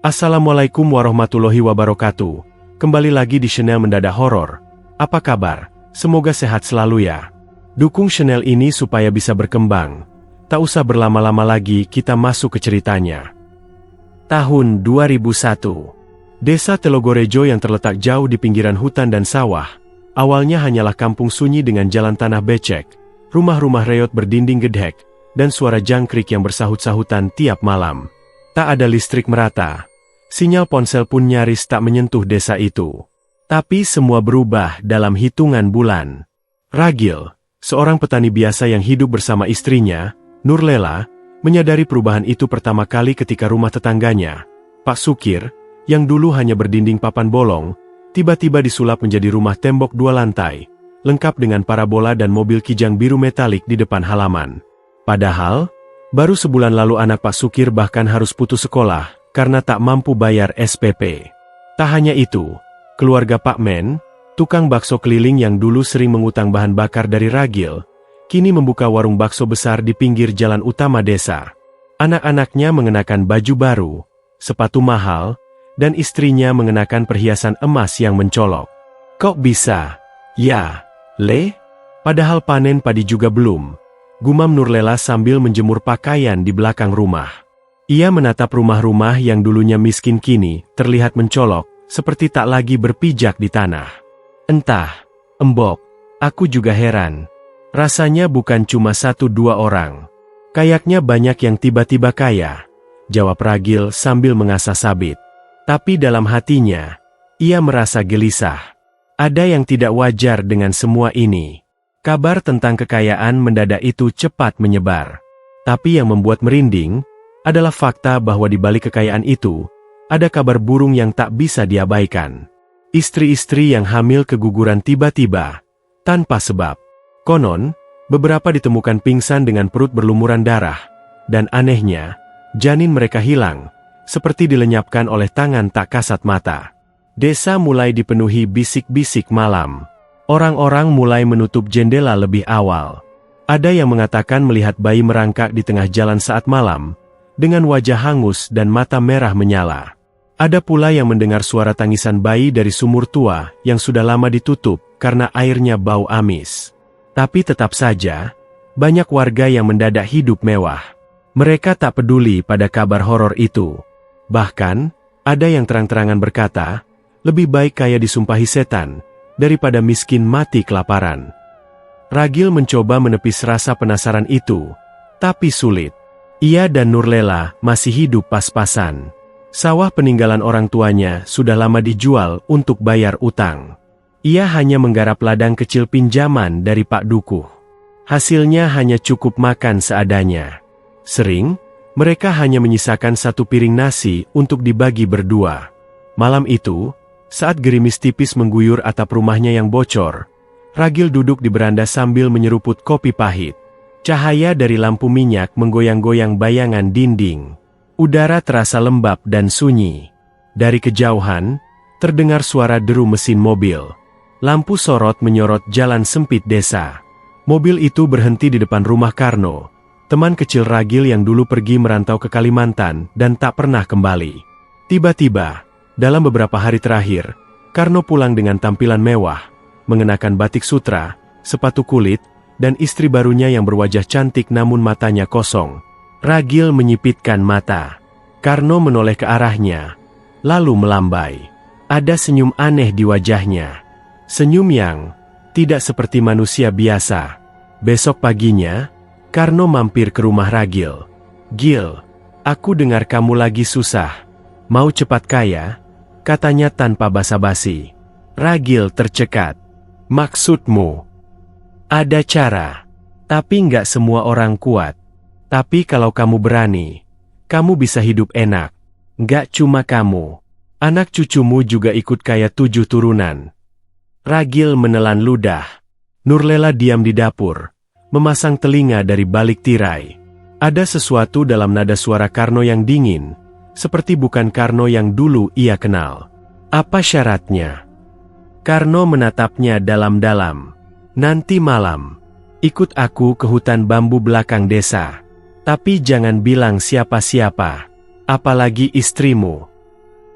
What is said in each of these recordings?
Assalamualaikum warahmatullahi wabarakatuh. Kembali lagi di channel Mendadak Horor. Apa kabar? Semoga sehat selalu ya. Dukung channel ini supaya bisa berkembang. Tak usah berlama-lama lagi, kita masuk ke ceritanya. Tahun 2001. Desa Telogorejo yang terletak jauh di pinggiran hutan dan sawah. Awalnya hanyalah kampung sunyi dengan jalan tanah becek, rumah-rumah reot berdinding gedhek, dan suara jangkrik yang bersahut-sahutan tiap malam. Tak ada listrik merata. Sinyal ponsel pun nyaris tak menyentuh desa itu. Tapi semua berubah dalam hitungan bulan. Ragil, seorang petani biasa yang hidup bersama istrinya, Nurlela, menyadari perubahan itu pertama kali ketika rumah tetangganya, Pak Sukir, yang dulu hanya berdinding papan bolong, tiba-tiba disulap menjadi rumah tembok 2 lantai, lengkap dengan parabola dan mobil kijang biru metalik di depan halaman. Padahal, baru sebulan lalu anak Pak Sukir bahkan harus putus sekolah, karena tak mampu bayar SPP. Tak hanya itu, keluarga Pak Men, tukang bakso keliling yang dulu sering mengutang bahan bakar dari Ragil, kini membuka warung bakso besar di pinggir jalan utama desa. Anak-anaknya mengenakan baju baru, sepatu mahal, dan istrinya mengenakan perhiasan emas yang mencolok. Kok bisa? Ya, Le? Padahal panen padi juga belum, gumam Nurlela sambil menjemur pakaian di belakang rumah. Ia menatap rumah-rumah yang dulunya miskin kini terlihat mencolok, seperti tak lagi berpijak di tanah. Entah, Embok, aku juga heran. Rasanya bukan cuma 1-2 orang. Kayaknya banyak yang tiba-tiba kaya, jawab Ragil sambil mengasah sabit. Tapi dalam hatinya, ia merasa gelisah. Ada yang tidak wajar dengan semua ini. Kabar tentang kekayaan mendadak itu cepat menyebar. Tapi yang membuat merinding adalah fakta bahwa di balik kekayaan itu, ada kabar burung yang tak bisa diabaikan. Istri-istri yang hamil keguguran tiba-tiba, tanpa sebab. Konon, beberapa ditemukan pingsan dengan perut berlumuran darah, dan anehnya, janin mereka hilang, seperti dilenyapkan oleh tangan tak kasat mata. Desa mulai dipenuhi bisik-bisik malam. Orang-orang mulai menutup jendela lebih awal. Ada yang mengatakan melihat bayi merangkak di tengah jalan saat malam, dengan wajah hangus dan mata merah menyala. Ada pula yang mendengar suara tangisan bayi dari sumur tua yang sudah lama ditutup karena airnya bau amis. Tapi tetap saja, banyak warga yang mendadak hidup mewah. Mereka tak peduli pada kabar horor itu. Bahkan, ada yang terang-terangan berkata, lebih baik kaya disumpahi setan, daripada miskin mati kelaparan. Ragil mencoba menepis rasa penasaran itu, tapi sulit. Ia dan Nurlela masih hidup pas-pasan. Sawah peninggalan orang tuanya sudah lama dijual untuk bayar utang. Ia hanya menggarap ladang kecil pinjaman dari Pak Dukuh. Hasilnya hanya cukup makan seadanya. Sering, mereka hanya menyisakan 1 piring nasi untuk dibagi berdua. Malam itu, saat gerimis tipis mengguyur atap rumahnya yang bocor, Ragil duduk di beranda sambil menyeruput kopi pahit. Cahaya dari lampu minyak menggoyang-goyang bayangan dinding. Udara terasa lembab dan sunyi. Dari kejauhan, terdengar suara deru mesin mobil. Lampu sorot menyorot jalan sempit desa. Mobil itu berhenti di depan rumah Karno, teman kecil Ragil yang dulu pergi merantau ke Kalimantan dan tak pernah kembali. Tiba-tiba, dalam beberapa hari terakhir, Karno pulang dengan tampilan mewah, mengenakan batik sutra, sepatu kulit, dan istri barunya yang berwajah cantik namun matanya kosong. Ragil menyipitkan mata. Karno menoleh ke arahnya, lalu melambai. Ada senyum aneh di wajahnya. Senyum yang tidak seperti manusia biasa. Besok paginya, Karno mampir ke rumah Ragil. "Gil, aku dengar kamu lagi susah. Mau cepat kaya?" katanya tanpa basa-basi. Ragil tercekat. "Maksudmu?" "Ada cara, tapi nggak semua orang kuat. Tapi kalau kamu berani, kamu bisa hidup enak. Nggak cuma kamu, anak cucumu juga ikut kaya 7 turunan." Ragil menelan ludah. Nurlela diam di dapur, memasang telinga dari balik tirai. Ada sesuatu dalam nada suara Karno yang dingin, seperti bukan Karno yang dulu ia kenal. "Apa syaratnya?" Karno menatapnya dalam-dalam. "Nanti malam, ikut aku ke hutan bambu belakang desa. Tapi jangan bilang siapa-siapa, apalagi istrimu.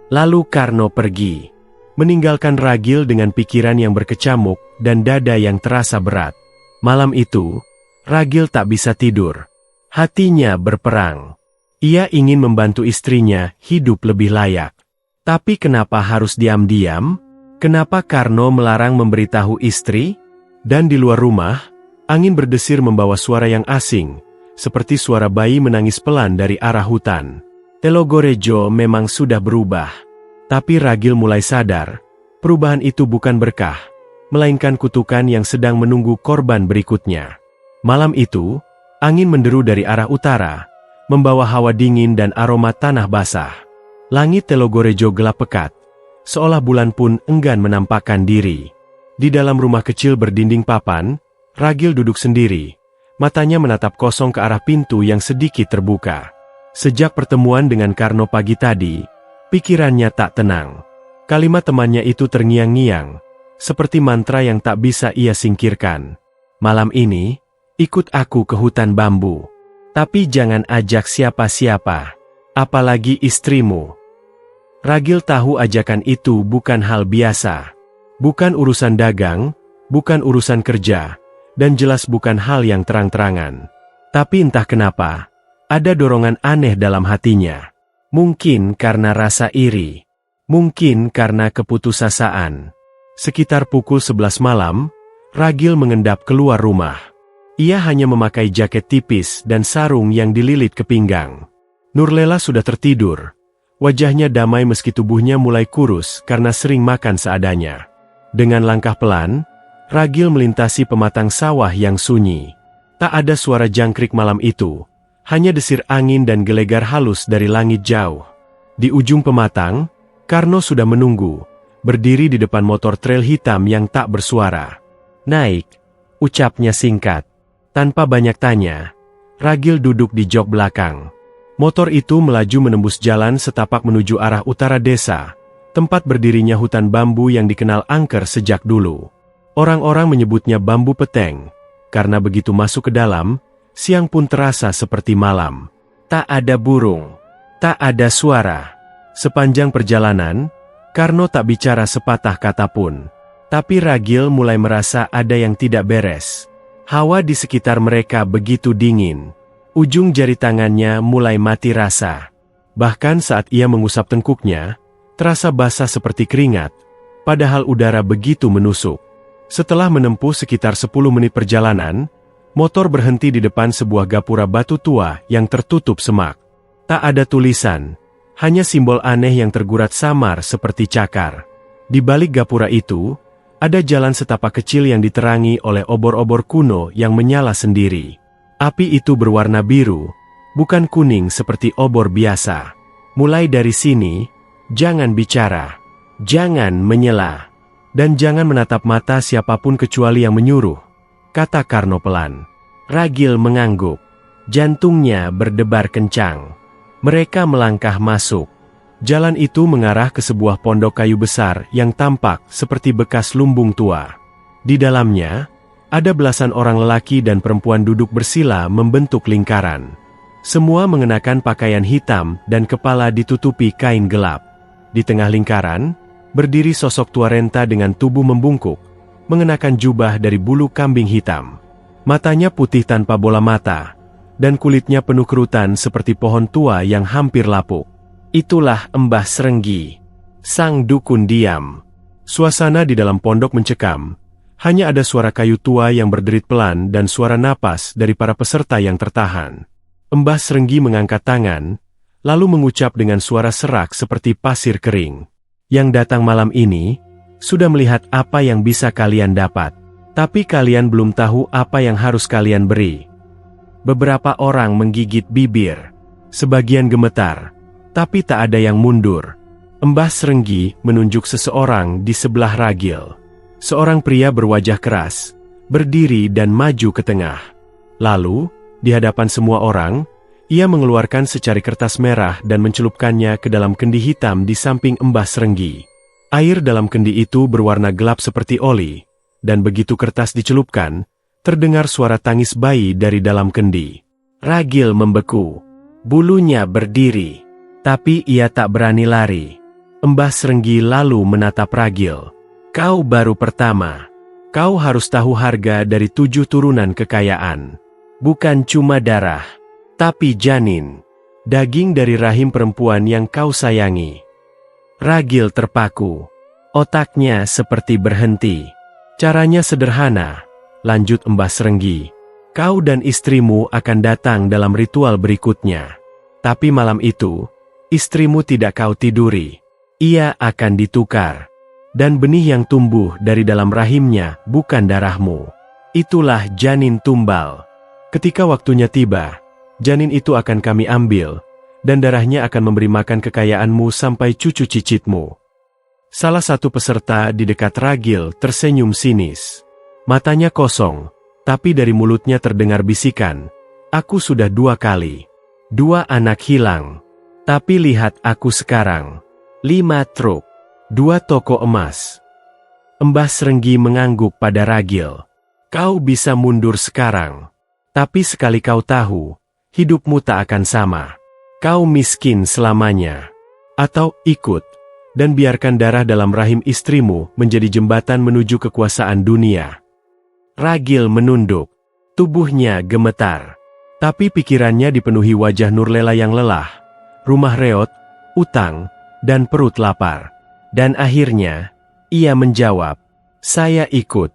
Lalu Karno pergi, meninggalkan Ragil dengan pikiran yang berkecamuk dan dada yang terasa berat. Malam itu, Ragil tak bisa tidur. Hatinya berperang. Ia ingin membantu istrinya hidup lebih layak. Tapi kenapa harus diam-diam? Kenapa Karno melarang memberitahu istri? Dan di luar rumah, angin berdesir membawa suara yang asing, seperti suara bayi menangis pelan dari arah hutan. Telogorejo memang sudah berubah. Tapi Ragil mulai sadar, perubahan itu bukan berkah, melainkan kutukan yang sedang menunggu korban berikutnya. Malam itu, angin menderu dari arah utara, membawa hawa dingin dan aroma tanah basah. Langit Telogorejo gelap pekat, seolah bulan pun enggan menampakkan diri. Di dalam rumah kecil berdinding papan, Ragil duduk sendiri, matanya menatap kosong ke arah pintu yang sedikit terbuka. Sejak pertemuan dengan Karno pagi tadi, pikirannya tak tenang. Kalimat temannya itu terngiang-ngiang, seperti mantra yang tak bisa ia singkirkan. Malam ini, ikut aku ke hutan bambu. Tapi jangan ajak siapa-siapa, apalagi istrimu. Ragil tahu ajakan itu bukan hal biasa. Bukan urusan dagang, bukan urusan kerja, dan jelas bukan hal yang terang-terangan. Tapi entah kenapa, ada dorongan aneh dalam hatinya. Mungkin karena rasa iri, mungkin karena keputusasaan. Sekitar pukul 11 malam, Ragil mengendap keluar rumah. Ia hanya memakai jaket tipis dan sarung yang dililit ke pinggang. Nurlela sudah tertidur. Wajahnya damai meski tubuhnya mulai kurus karena sering makan seadanya. Dengan langkah pelan, Ragil melintasi pematang sawah yang sunyi. Tak ada suara jangkrik malam itu, hanya desir angin dan gelegar halus dari langit jauh. Di ujung pematang, Karno sudah menunggu, berdiri di depan motor trail hitam yang tak bersuara. Naik, ucapnya singkat. Tanpa banyak tanya, Ragil duduk di jok belakang. Motor itu melaju menembus jalan setapak menuju arah utara desa, tempat berdirinya hutan bambu yang dikenal angker sejak dulu. Orang-orang menyebutnya bambu peteng, karena begitu masuk ke dalam, siang pun terasa seperti malam. Tak ada burung, tak ada suara. Sepanjang perjalanan, Karno tak bicara sepatah kata pun. Tapi Ragil mulai merasa ada yang tidak beres. Hawa di sekitar mereka begitu dingin. Ujung jari tangannya mulai mati rasa. Bahkan saat ia mengusap tengkuknya, terasa basah seperti keringat, padahal udara begitu menusuk. Setelah menempuh sekitar 10 menit perjalanan, motor berhenti di depan sebuah gapura batu tua yang tertutup semak. Tak ada tulisan, hanya simbol aneh yang tergurat samar seperti cakar. Di balik gapura itu, ada jalan setapak kecil yang diterangi oleh obor-obor kuno yang menyala sendiri. Api itu berwarna biru, bukan kuning seperti obor biasa. Mulai dari sini, jangan bicara, jangan menyela, dan jangan menatap mata siapapun kecuali yang menyuruh, kata Karno pelan. Ragil mengangguk, jantungnya berdebar kencang. Mereka melangkah masuk. Jalan itu mengarah ke sebuah pondok kayu besar yang tampak seperti bekas lumbung tua. Di dalamnya, ada belasan orang lelaki dan perempuan duduk bersila membentuk lingkaran. Semua mengenakan pakaian hitam dan kepala ditutupi kain gelap. Di tengah lingkaran, berdiri sosok tua renta dengan tubuh membungkuk, mengenakan jubah dari bulu kambing hitam. Matanya putih tanpa bola mata, dan kulitnya penuh kerutan seperti pohon tua yang hampir lapuk. Itulah Mbah Srenggi, sang dukun diam. Suasana di dalam pondok mencekam. Hanya ada suara kayu tua yang berderit pelan dan suara napas dari para peserta yang tertahan. Mbah Srenggi mengangkat tangan, lalu mengucap dengan suara serak seperti pasir kering. Yang datang malam ini, sudah melihat apa yang bisa kalian dapat. Tapi kalian belum tahu apa yang harus kalian beri. Beberapa orang menggigit bibir. Sebagian gemetar. Tapi tak ada yang mundur. Mbah Srenggi menunjuk seseorang di sebelah Ragil. Seorang pria berwajah keras, berdiri dan maju ke tengah. Lalu, di hadapan semua orang, ia mengeluarkan secari kertas merah dan mencelupkannya ke dalam kendi hitam di samping Mbah Srenggi. Air dalam kendi itu berwarna gelap seperti oli, dan begitu kertas dicelupkan, terdengar suara tangis bayi dari dalam kendi. Ragil membeku. Bulunya berdiri. Tapi ia tak berani lari. Mbah Srenggi lalu menatap Ragil. Kau baru pertama. Kau harus tahu harga dari 7 turunan kekayaan. Bukan cuma darah, tapi janin. Daging dari rahim perempuan yang kau sayangi. Ragil terpaku. Otaknya seperti berhenti. Caranya sederhana, lanjut Mbah Srenggi. Kau dan istrimu akan datang dalam ritual berikutnya. Tapi malam itu, istrimu tidak kau tiduri. Ia akan ditukar. Dan benih yang tumbuh dari dalam rahimnya bukan darahmu. Itulah janin tumbal. Ketika waktunya tiba, janin itu akan kami ambil, dan darahnya akan memberi makan kekayaanmu sampai cucu cicitmu. Salah satu peserta di dekat Ragil tersenyum sinis. Matanya kosong, tapi dari mulutnya terdengar bisikan. Aku sudah 2 kali. 2 anak hilang. Tapi lihat aku sekarang. 5 truk. 2 toko emas. Mbah Srenggi mengangguk pada Ragil. Kau bisa mundur sekarang. Tapi sekali kau tahu, hidupmu tak akan sama. Kau miskin selamanya. Atau ikut, dan biarkan darah dalam rahim istrimu menjadi jembatan menuju kekuasaan dunia. Ragil menunduk. Tubuhnya gemetar. Tapi pikirannya dipenuhi wajah Nurlela yang lelah. Rumah reot, utang, dan perut lapar. Dan akhirnya, ia menjawab, saya ikut.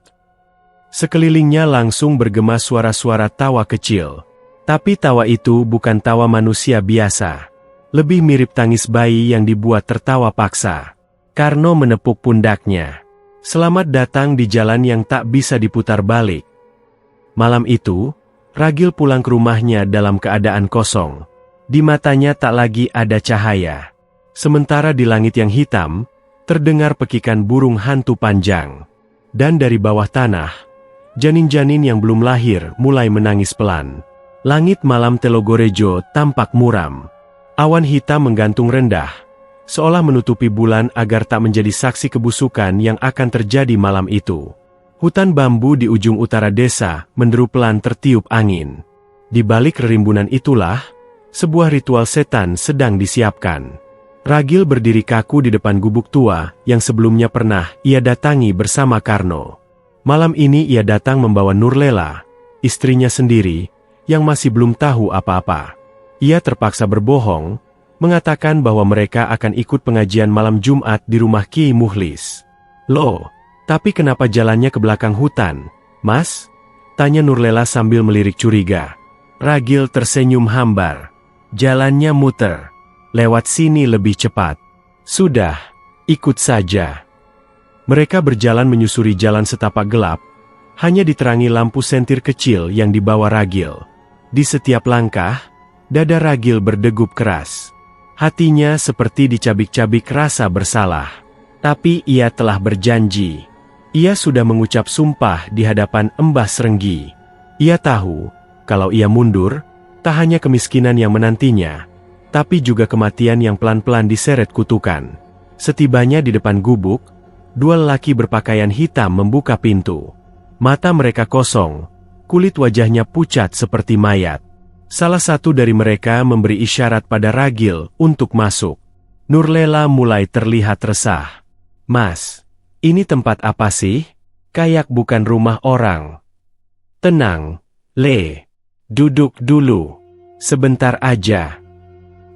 Sekelilingnya langsung bergema suara-suara tawa kecil. Tapi tawa itu bukan tawa manusia biasa. Lebih mirip tangis bayi yang dibuat tertawa paksa. Karno menepuk pundaknya. Selamat datang di jalan yang tak bisa diputar balik. Malam itu, Ragil pulang ke rumahnya dalam keadaan kosong. Di matanya tak lagi ada cahaya. Sementara di langit yang hitam, terdengar pekikan burung hantu panjang. Dan dari bawah tanah, janin-janin yang belum lahir mulai menangis pelan. Langit malam Telogorejo tampak muram. Awan hitam menggantung rendah, seolah menutupi bulan agar tak menjadi saksi kebusukan yang akan terjadi malam itu. Hutan bambu di ujung utara desa menderu pelan tertiup angin. Di balik rerimbunan itulah, sebuah ritual setan sedang disiapkan. Ragil berdiri kaku di depan gubuk tua yang sebelumnya pernah ia datangi bersama Karno. Malam ini ia datang membawa Nurlela, istrinya sendiri, yang masih belum tahu apa-apa. Ia terpaksa berbohong, mengatakan bahwa mereka akan ikut pengajian malam Jumat di rumah Kiai Mukhlis. Loh, tapi kenapa jalannya ke belakang hutan, Mas? Tanya Nurlela sambil melirik curiga. Ragil tersenyum hambar. Jalannya muter. Lewat sini lebih cepat. Sudah, ikut saja. Mereka berjalan menyusuri jalan setapak gelap, hanya diterangi lampu sentir kecil yang dibawa Ragil. Di setiap langkah, dada Ragil berdegup keras. Hatinya seperti dicabik-cabik rasa bersalah. Tapi ia telah berjanji. Ia sudah mengucap sumpah di hadapan Mbah Srenggi. Ia tahu, kalau ia mundur, tak hanya kemiskinan yang menantinya, tapi juga kematian yang pelan-pelan diseret kutukan. Setibanya di depan gubuk, 2 lelaki berpakaian hitam membuka pintu. Mata mereka kosong, kulit wajahnya pucat seperti mayat. Salah satu dari mereka memberi isyarat pada Ragil untuk masuk. Nurlela mulai terlihat resah. Mas, ini tempat apa sih? Kayak bukan rumah orang. Tenang, Le. Duduk dulu. Sebentar aja.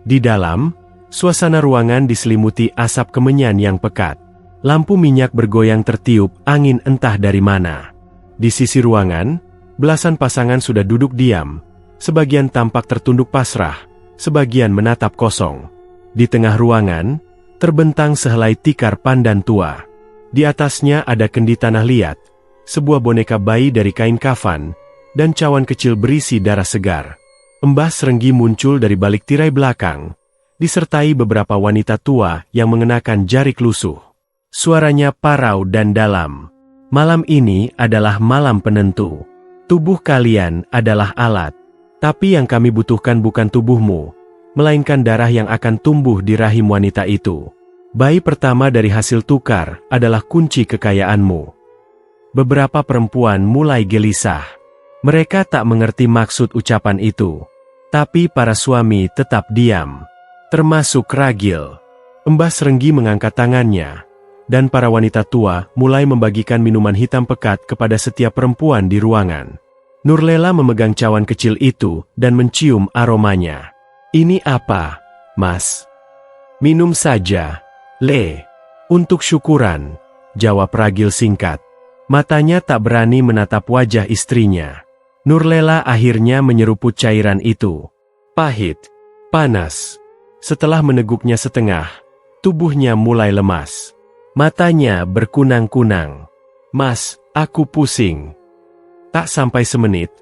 Di dalam, suasana ruangan diselimuti asap kemenyan yang pekat. Lampu minyak bergoyang tertiup angin entah dari mana. Di sisi ruangan, belasan pasangan sudah duduk diam. Sebagian tampak tertunduk pasrah, sebagian menatap kosong. Di tengah ruangan, terbentang sehelai tikar pandan tua. Di atasnya ada kendi tanah liat, sebuah boneka bayi dari kain kafan, dan cawan kecil berisi darah segar. Mbah Srenggi muncul dari balik tirai belakang, disertai beberapa wanita tua yang mengenakan jarik lusuh. Suaranya parau dan dalam. Malam ini adalah malam penentu. Tubuh kalian adalah alat. Tapi yang kami butuhkan bukan tubuhmu, melainkan darah yang akan tumbuh di rahim wanita itu. Bayi pertama dari hasil tukar adalah kunci kekayaanmu. Beberapa perempuan mulai gelisah. Mereka tak mengerti maksud ucapan itu. Tapi para suami tetap diam. Termasuk Ragil. Mbah Serenggi mengangkat tangannya, dan para wanita tua mulai membagikan minuman hitam pekat kepada setiap perempuan di ruangan. Nurlela memegang cawan kecil itu dan mencium aromanya. "Ini apa, Mas?" "Minum saja, Le." "Untuk syukuran," jawab Ragil singkat. Matanya tak berani menatap wajah istrinya. Nurlela akhirnya menyeruput cairan itu. Pahit, panas. Setelah meneguknya setengah, tubuhnya mulai lemas. Matanya berkunang-kunang. "Mas, aku pusing." Tak sampai semenit,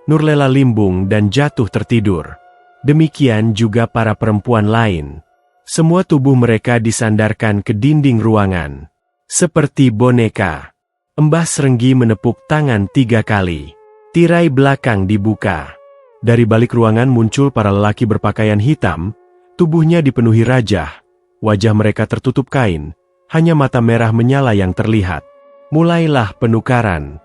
Nurlela limbung dan jatuh tertidur. Demikian juga para perempuan lain. Semua tubuh mereka disandarkan ke dinding ruangan. Seperti boneka. Mbah Serenggi menepuk tangan 3 kali. Tirai belakang dibuka. Dari balik ruangan muncul para lelaki berpakaian hitam, tubuhnya dipenuhi rajah. Wajah mereka tertutup kain, hanya mata merah menyala yang terlihat. Mulailah penukaran.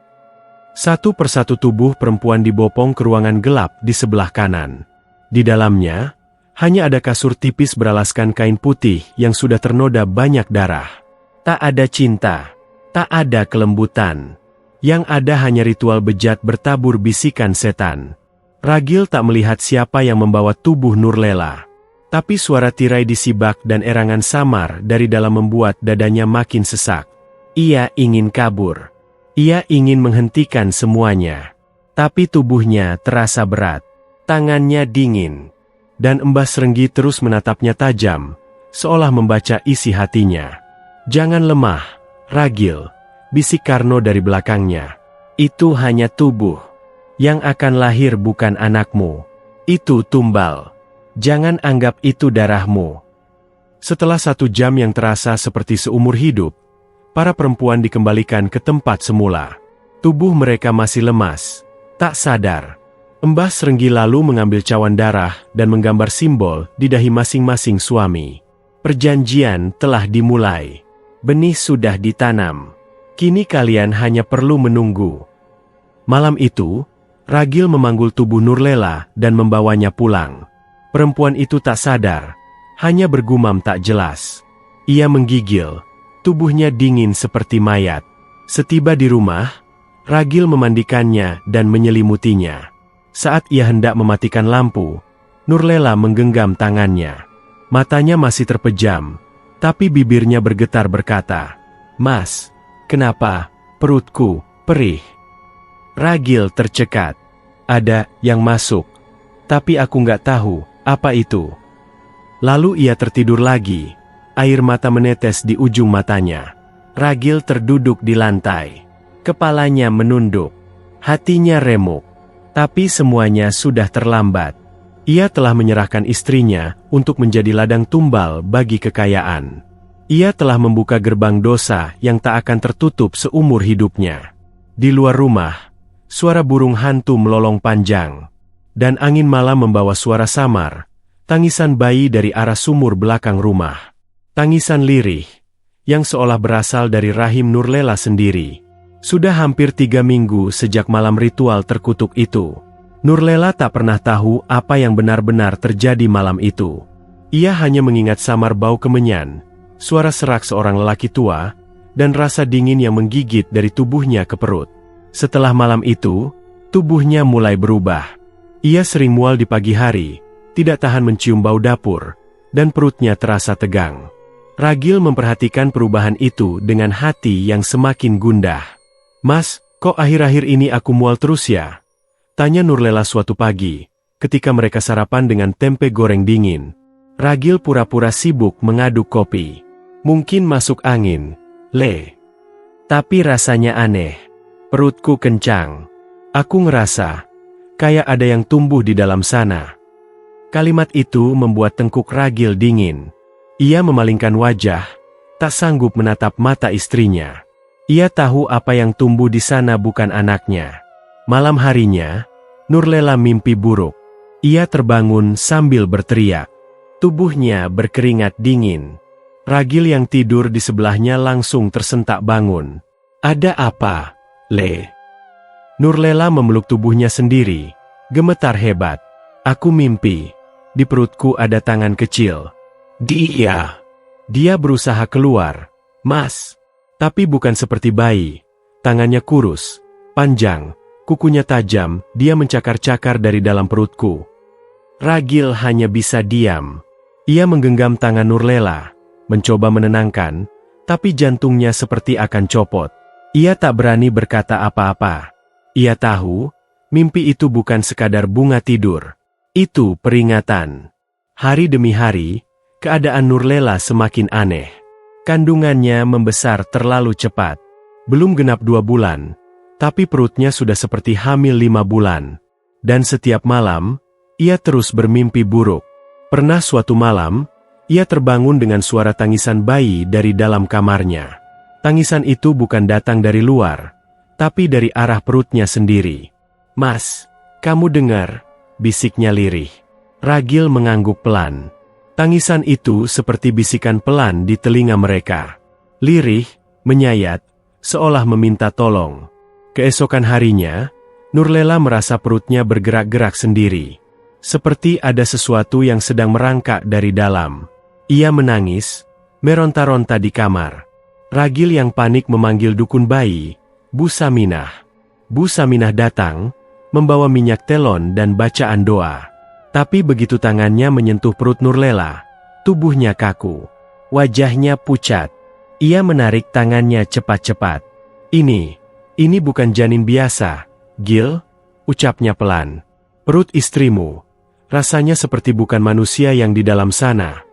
Satu persatu tubuh perempuan dibopong ke ruangan gelap di sebelah kanan. Di dalamnya, hanya ada kasur tipis beralaskan kain putih yang sudah ternoda banyak darah. Tak ada cinta. Tak ada kelembutan. Yang ada hanya ritual bejat bertabur bisikan setan. Ragil tak melihat siapa yang membawa tubuh Nurlela. Tapi suara tirai disibak dan erangan samar dari dalam membuat dadanya makin sesak. Ia ingin kabur. Ia ingin menghentikan semuanya. Tapi tubuhnya terasa berat. Tangannya dingin. Dan Mbah Serenggi terus menatapnya tajam, seolah membaca isi hatinya. "Jangan lemah, Ragil," bisik Karno dari belakangnya. "Itu hanya tubuh. Yang akan lahir bukan anakmu. Itu tumbal. Jangan anggap itu darahmu." Setelah 1 jam yang terasa seperti seumur hidup, para perempuan dikembalikan ke tempat semula. Tubuh mereka masih lemas, tak sadar. Mbah Serenggi lalu mengambil cawan darah dan menggambar simbol di dahi masing-masing suami. Perjanjian telah dimulai. Benih sudah ditanam. Kini kalian hanya perlu menunggu. Malam itu, Ragil memanggul tubuh Nurlela dan membawanya pulang. Perempuan itu tak sadar, hanya bergumam tak jelas. Ia menggigil, tubuhnya dingin seperti mayat. Setiba di rumah, Ragil memandikannya dan menyelimutinya. Saat ia hendak mematikan lampu, Nurlela menggenggam tangannya. Matanya masih terpejam, tapi bibirnya bergetar berkata, "Mas, kenapa perutku perih?" Ragil tercekat. "Ada yang masuk, tapi aku nggak tahu apa itu." Lalu ia tertidur lagi, air mata menetes di ujung matanya. Ragil terduduk di lantai. Kepalanya menunduk, hatinya remuk. Tapi semuanya sudah terlambat. Ia telah menyerahkan istrinya untuk menjadi ladang tumbal bagi kekayaan. Ia telah membuka gerbang dosa yang tak akan tertutup seumur hidupnya. Di luar rumah, suara burung hantu melolong panjang. Dan angin malam membawa suara samar, tangisan bayi dari arah sumur belakang rumah. Tangisan lirih, yang seolah berasal dari rahim Nurlela sendiri. Sudah hampir 3 minggu sejak malam ritual terkutuk itu. Nurlela tak pernah tahu apa yang benar-benar terjadi malam itu. Ia hanya mengingat samar bau kemenyan, suara serak seorang lelaki tua, dan rasa dingin yang menggigit dari tubuhnya ke perut. Setelah malam itu, tubuhnya mulai berubah. Ia sering mual di pagi hari, tidak tahan mencium bau dapur, dan perutnya terasa tegang. Ragil memperhatikan perubahan itu dengan hati yang semakin gundah. "Mas, kok akhir-akhir ini aku mual terus ya?" tanya Nurlela suatu pagi, ketika mereka sarapan dengan tempe goreng dingin. Ragil pura-pura sibuk mengaduk kopi. "Mungkin masuk angin, Le. Tapi rasanya aneh. Perutku kencang. Aku ngerasa kayak ada yang tumbuh di dalam sana." Kalimat itu membuat tengkuk Ragil dingin. Ia memalingkan wajah, tak sanggup menatap mata istrinya. Ia tahu apa yang tumbuh di sana bukan anaknya. Malam harinya, Nurlela mimpi buruk. Ia terbangun sambil berteriak. Tubuhnya berkeringat dingin. Ragil yang tidur di sebelahnya langsung tersentak bangun. "Ada apa, Le?" Nurlela memeluk tubuhnya sendiri, gemetar hebat. "Aku mimpi, di perutku ada tangan kecil." "Dia." Dia berusaha keluar. Mas. Tapi bukan seperti bayi. Tangannya kurus, panjang, kukunya tajam, dia mencakar-cakar dari dalam perutku. Ragil hanya bisa diam. Ia menggenggam tangan Nurlela, mencoba menenangkan, tapi jantungnya seperti akan copot. Ia tak berani berkata apa-apa. Ia tahu, mimpi itu bukan sekadar bunga tidur. Itu peringatan. Hari demi hari, keadaan Nurlela semakin aneh. Kandungannya membesar terlalu cepat. Belum genap 2 bulan, tapi perutnya sudah seperti hamil 5 bulan. Dan setiap malam, ia terus bermimpi buruk. Pernah suatu malam, ia terbangun dengan suara tangisan bayi dari dalam kamarnya. Tangisan itu bukan datang dari luar, tapi dari arah perutnya sendiri. Mas, kamu dengar? Bisiknya lirih. Ragil mengangguk pelan. Tangisan itu seperti bisikan pelan di telinga mereka. Lirih, menyayat, seolah meminta tolong. Keesokan harinya, Nurlela merasa perutnya bergerak-gerak sendiri. Seperti ada sesuatu yang sedang merangkak dari dalam. Ia menangis, meronta-ronta di kamar. Ragil yang panik memanggil dukun bayi, Bu Saminah. Bu Saminah datang, membawa minyak telon dan bacaan doa. Tapi begitu tangannya menyentuh perut Nurlela, tubuhnya kaku. Wajahnya pucat. Ia menarik tangannya cepat-cepat. Ini bukan janin biasa, Gil, ucapnya pelan. Perut istrimu, rasanya seperti bukan manusia yang di dalam sana.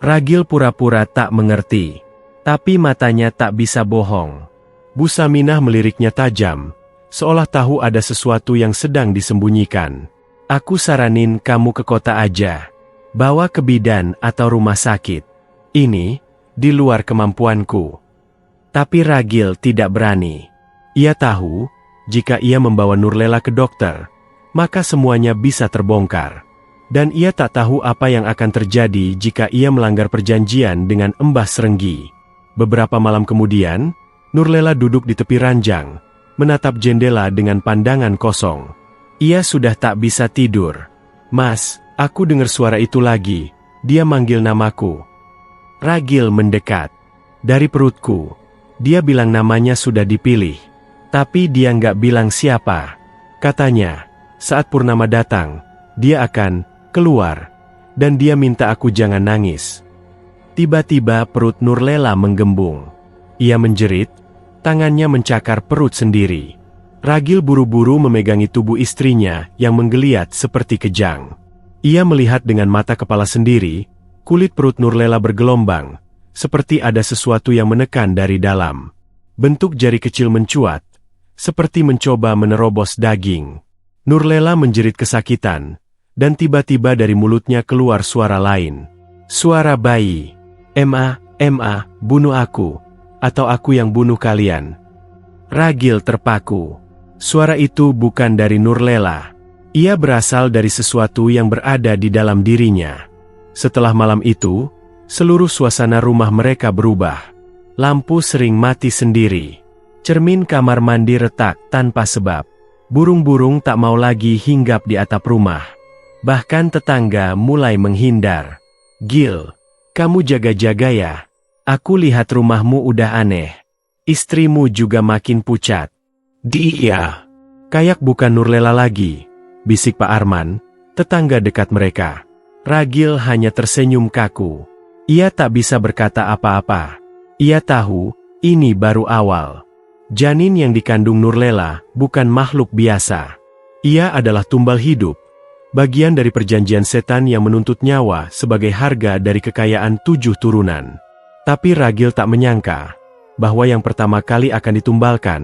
Ragil pura-pura tak mengerti, tapi matanya tak bisa bohong. Bu Saminah meliriknya tajam, seolah tahu ada sesuatu yang sedang disembunyikan. Aku saranin kamu ke kota aja. Bawa ke bidan atau rumah sakit. Ini, di luar kemampuanku. Tapi Ragil tidak berani. Ia tahu, jika ia membawa Nurlela ke dokter, maka semuanya bisa terbongkar. Dan ia tak tahu apa yang akan terjadi jika ia melanggar perjanjian dengan Mbah Serenggi. Beberapa malam kemudian, Nurlela duduk di tepi ranjang, menatap jendela dengan pandangan kosong. Ia sudah tak bisa tidur. Mas, aku dengar suara itu lagi. Dia manggil namaku. Ragil mendekat. Dari perutku. Dia bilang namanya sudah dipilih. Tapi dia nggak bilang siapa. Katanya, saat purnama datang, dia akan keluar. Dan dia minta aku jangan nangis. Tiba-tiba perut Nurlela menggembung. Ia menjerit, tangannya mencakar perut sendiri. Ragil buru-buru memegangi tubuh istrinya yang menggeliat seperti kejang. Ia melihat dengan mata kepala sendiri, kulit perut Nurlela bergelombang, seperti ada sesuatu yang menekan dari dalam. Bentuk jari kecil mencuat, seperti mencoba menerobos daging. Nurlela menjerit kesakitan, dan tiba-tiba dari mulutnya keluar suara lain. Suara bayi. Ma, bunuh aku, atau aku yang bunuh kalian. Ragil terpaku. Suara itu bukan dari Nurlela. Ia berasal dari sesuatu yang berada di dalam dirinya. Setelah malam itu, seluruh suasana rumah mereka berubah. Lampu sering mati sendiri. Cermin kamar mandi retak tanpa sebab. Burung-burung tak mau lagi hinggap di atap rumah. Bahkan tetangga mulai menghindar. Gil, kamu jaga-jaga ya. Aku lihat rumahmu udah aneh. Istrimu juga makin pucat. Dia. Kayak bukan Nurlela lagi, bisik Pak Arman, tetangga dekat mereka. Ragil hanya tersenyum kaku. Ia tak bisa berkata apa-apa. Ia tahu, ini baru awal. Janin yang dikandung Nurlela bukan makhluk biasa. Ia adalah tumbal hidup, bagian dari perjanjian setan yang menuntut nyawa sebagai harga dari kekayaan 7 turunan. Tapi Ragil tak menyangka bahwa yang pertama kali akan ditumbalkan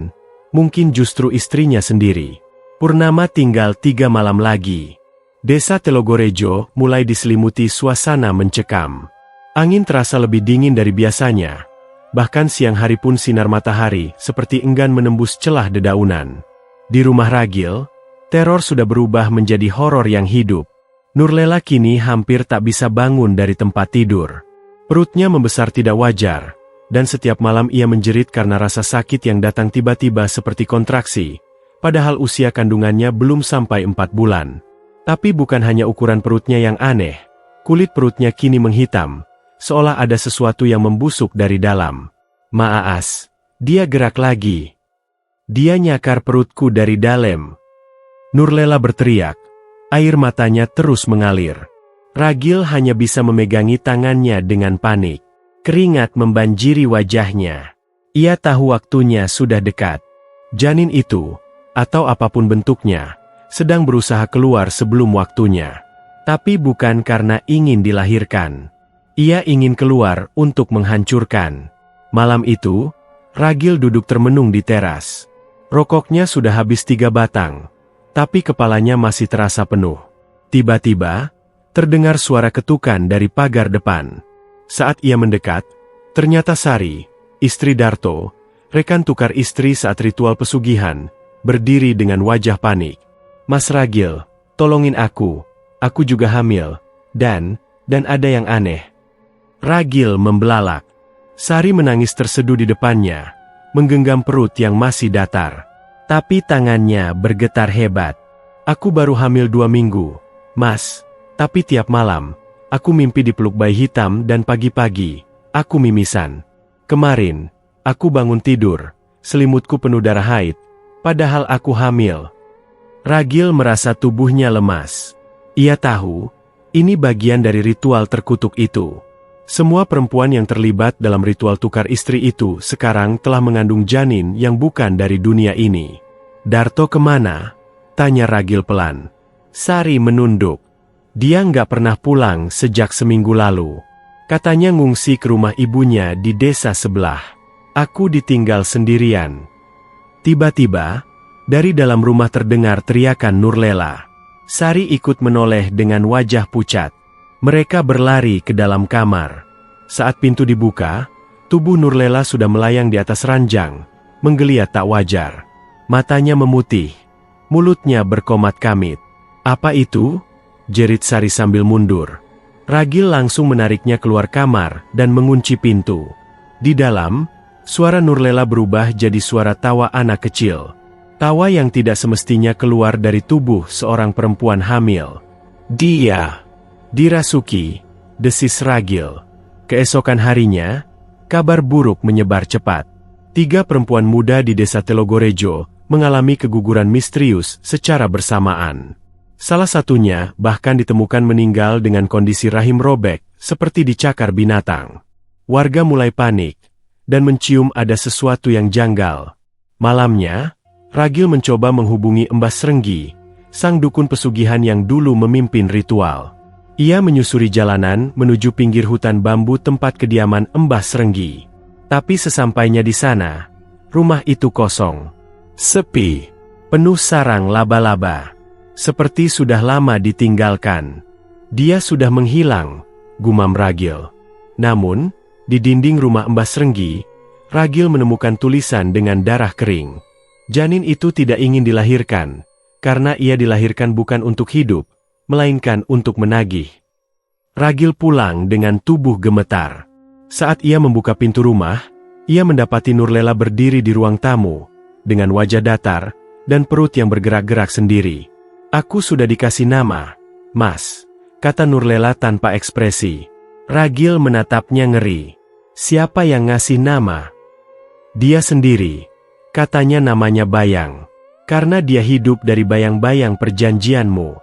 mungkin justru istrinya sendiri. Purnama tinggal 3 malam lagi. Desa Telogorejo mulai diselimuti suasana mencekam. Angin terasa lebih dingin dari biasanya. Bahkan siang hari pun sinar matahari seperti enggan menembus celah dedaunan. Di rumah Ragil, teror sudah berubah menjadi horor yang hidup. Nurlela kini hampir tak bisa bangun dari tempat tidur. Perutnya membesar tidak wajar. Dan setiap malam ia menjerit karena rasa sakit yang datang tiba-tiba seperti kontraksi, padahal usia kandungannya belum sampai 4 bulan. Tapi bukan hanya ukuran perutnya yang aneh, kulit perutnya kini menghitam, seolah ada sesuatu yang membusuk dari dalam. Maas, dia gerak lagi. Dia nyakar perutku dari dalam. Nurlela berteriak, air matanya terus mengalir. Ragil hanya bisa memegangi tangannya dengan panik. Keringat membanjiri wajahnya. Ia tahu waktunya sudah dekat. Janin itu, atau apapun bentuknya, sedang berusaha keluar sebelum waktunya. Tapi bukan karena ingin dilahirkan. Ia ingin keluar untuk menghancurkan. Malam itu, Ragil duduk termenung di teras. Rokoknya sudah habis 3 batang, tapi kepalanya masih terasa penuh. Tiba-tiba, terdengar suara ketukan dari pagar depan. Saat ia mendekat, ternyata Sari, istri Darto, rekan tukar istri saat ritual pesugihan, berdiri dengan wajah panik. Mas Ragil, tolongin aku juga hamil, dan ada yang aneh. Ragil membelalak. Sari menangis terseduh di depannya, menggenggam perut yang masih datar. Tapi tangannya bergetar hebat. Aku baru hamil 2 minggu, Mas. Tapi tiap malam, aku mimpi dipeluk bayi hitam dan pagi-pagi, aku mimisan. Kemarin, aku bangun tidur, selimutku penuh darah haid, padahal aku hamil. Ragil merasa tubuhnya lemas. Ia tahu, ini bagian dari ritual terkutuk itu. Semua perempuan yang terlibat dalam ritual tukar istri itu sekarang telah mengandung janin yang bukan dari dunia ini. Darto kemana? Tanya Ragil pelan. Sari menunduk. Dia nggak pernah pulang sejak seminggu lalu. Katanya ngungsi ke rumah ibunya di desa sebelah. Aku ditinggal sendirian. Tiba-tiba, dari dalam rumah terdengar teriakan Nurlela. Sari ikut menoleh dengan wajah pucat. Mereka berlari ke dalam kamar. Saat pintu dibuka, tubuh Nurlela sudah melayang di atas ranjang, menggeliat tak wajar. Matanya memutih, mulutnya berkomat kamit. Apa itu? Jerit Sari sambil mundur. Ragil langsung menariknya keluar kamar dan mengunci pintu. Di dalam, suara Nurlela berubah jadi suara tawa anak kecil. Tawa yang tidak semestinya keluar dari tubuh seorang perempuan hamil. Dia dirasuki, desis Ragil. Keesokan harinya, kabar buruk menyebar cepat. 3 perempuan muda di desa Telogorejo mengalami keguguran misterius secara bersamaan. Salah satunya bahkan ditemukan meninggal dengan kondisi rahim robek, seperti dicakar binatang. Warga mulai panik, dan mencium ada sesuatu yang janggal. Malamnya, Ragil mencoba menghubungi Embas Srenggi, sang dukun pesugihan yang dulu memimpin ritual. Ia menyusuri jalanan menuju pinggir hutan bambu tempat kediaman Embas Srenggi. Tapi sesampainya di sana, rumah itu kosong. Sepi, penuh sarang laba-laba. Seperti sudah lama ditinggalkan. Dia sudah menghilang, gumam Ragil. Namun, di dinding rumah Embas Srenggi, Ragil menemukan tulisan dengan darah kering. Janin itu tidak ingin dilahirkan, karena ia dilahirkan bukan untuk hidup, melainkan untuk menagih. Ragil pulang dengan tubuh gemetar. Saat ia membuka pintu rumah, ia mendapati Nurlela berdiri di ruang tamu, dengan wajah datar, dan perut yang bergerak-gerak sendiri. Aku sudah dikasih nama, Mas, kata Nurlela tanpa ekspresi. Ragil menatapnya ngeri. Siapa yang ngasih nama? Dia sendiri. Katanya namanya Bayang. Karena dia hidup dari bayang-bayang perjanjianmu.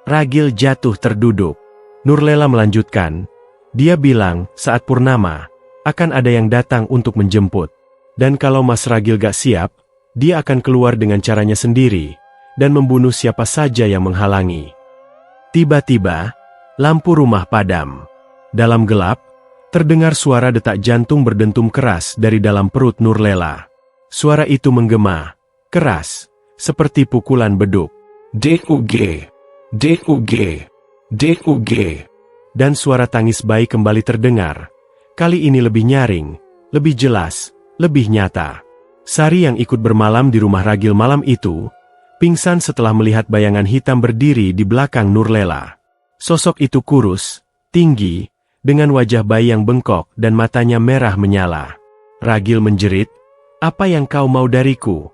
Ragil jatuh terduduk. Nurlela melanjutkan. Dia bilang, saat purnama, akan ada yang datang untuk menjemput. Dan kalau Mas Ragil gak siap, dia akan keluar dengan caranya sendiri, dan membunuh siapa saja yang menghalangi. Tiba-tiba, lampu rumah padam. Dalam gelap, terdengar suara detak jantung berdentum keras dari dalam perut Nurlela. Suara itu menggema, keras, seperti pukulan beduk. DUG, DUG, DUG. Dan suara tangis bayi kembali terdengar. Kali ini lebih nyaring, lebih jelas, lebih nyata. Sari yang ikut bermalam di rumah Ragil malam itu, pingsan setelah melihat bayangan hitam berdiri di belakang Nurlela. Sosok itu kurus, tinggi, dengan wajah bayi yang bengkok dan matanya merah menyala. Ragil menjerit, "Apa yang kau mau dariku?"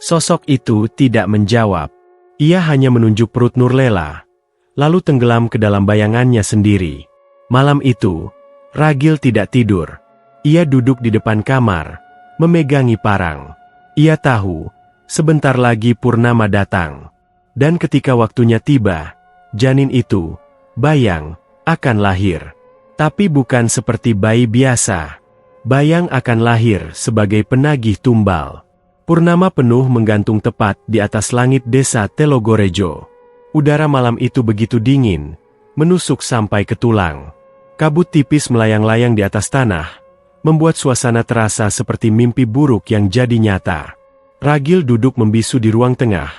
Sosok itu tidak menjawab. Ia hanya menunjuk perut Nurlela, lalu tenggelam ke dalam bayangannya sendiri. Malam itu, Ragil tidak tidur. Ia duduk di depan kamar, memegangi parang. Ia tahu, sebentar lagi purnama datang. Dan ketika waktunya tiba, janin itu, Bayang, akan lahir. Tapi bukan seperti bayi biasa. Bayang akan lahir sebagai penagih tumbal. Purnama penuh menggantung tepat di atas langit desa Telogorejo. Udara malam itu begitu dingin, menusuk sampai ke tulang. Kabut tipis melayang-layang di atas tanah, membuat suasana terasa seperti mimpi buruk yang jadi nyata. Ragil duduk membisu di ruang tengah,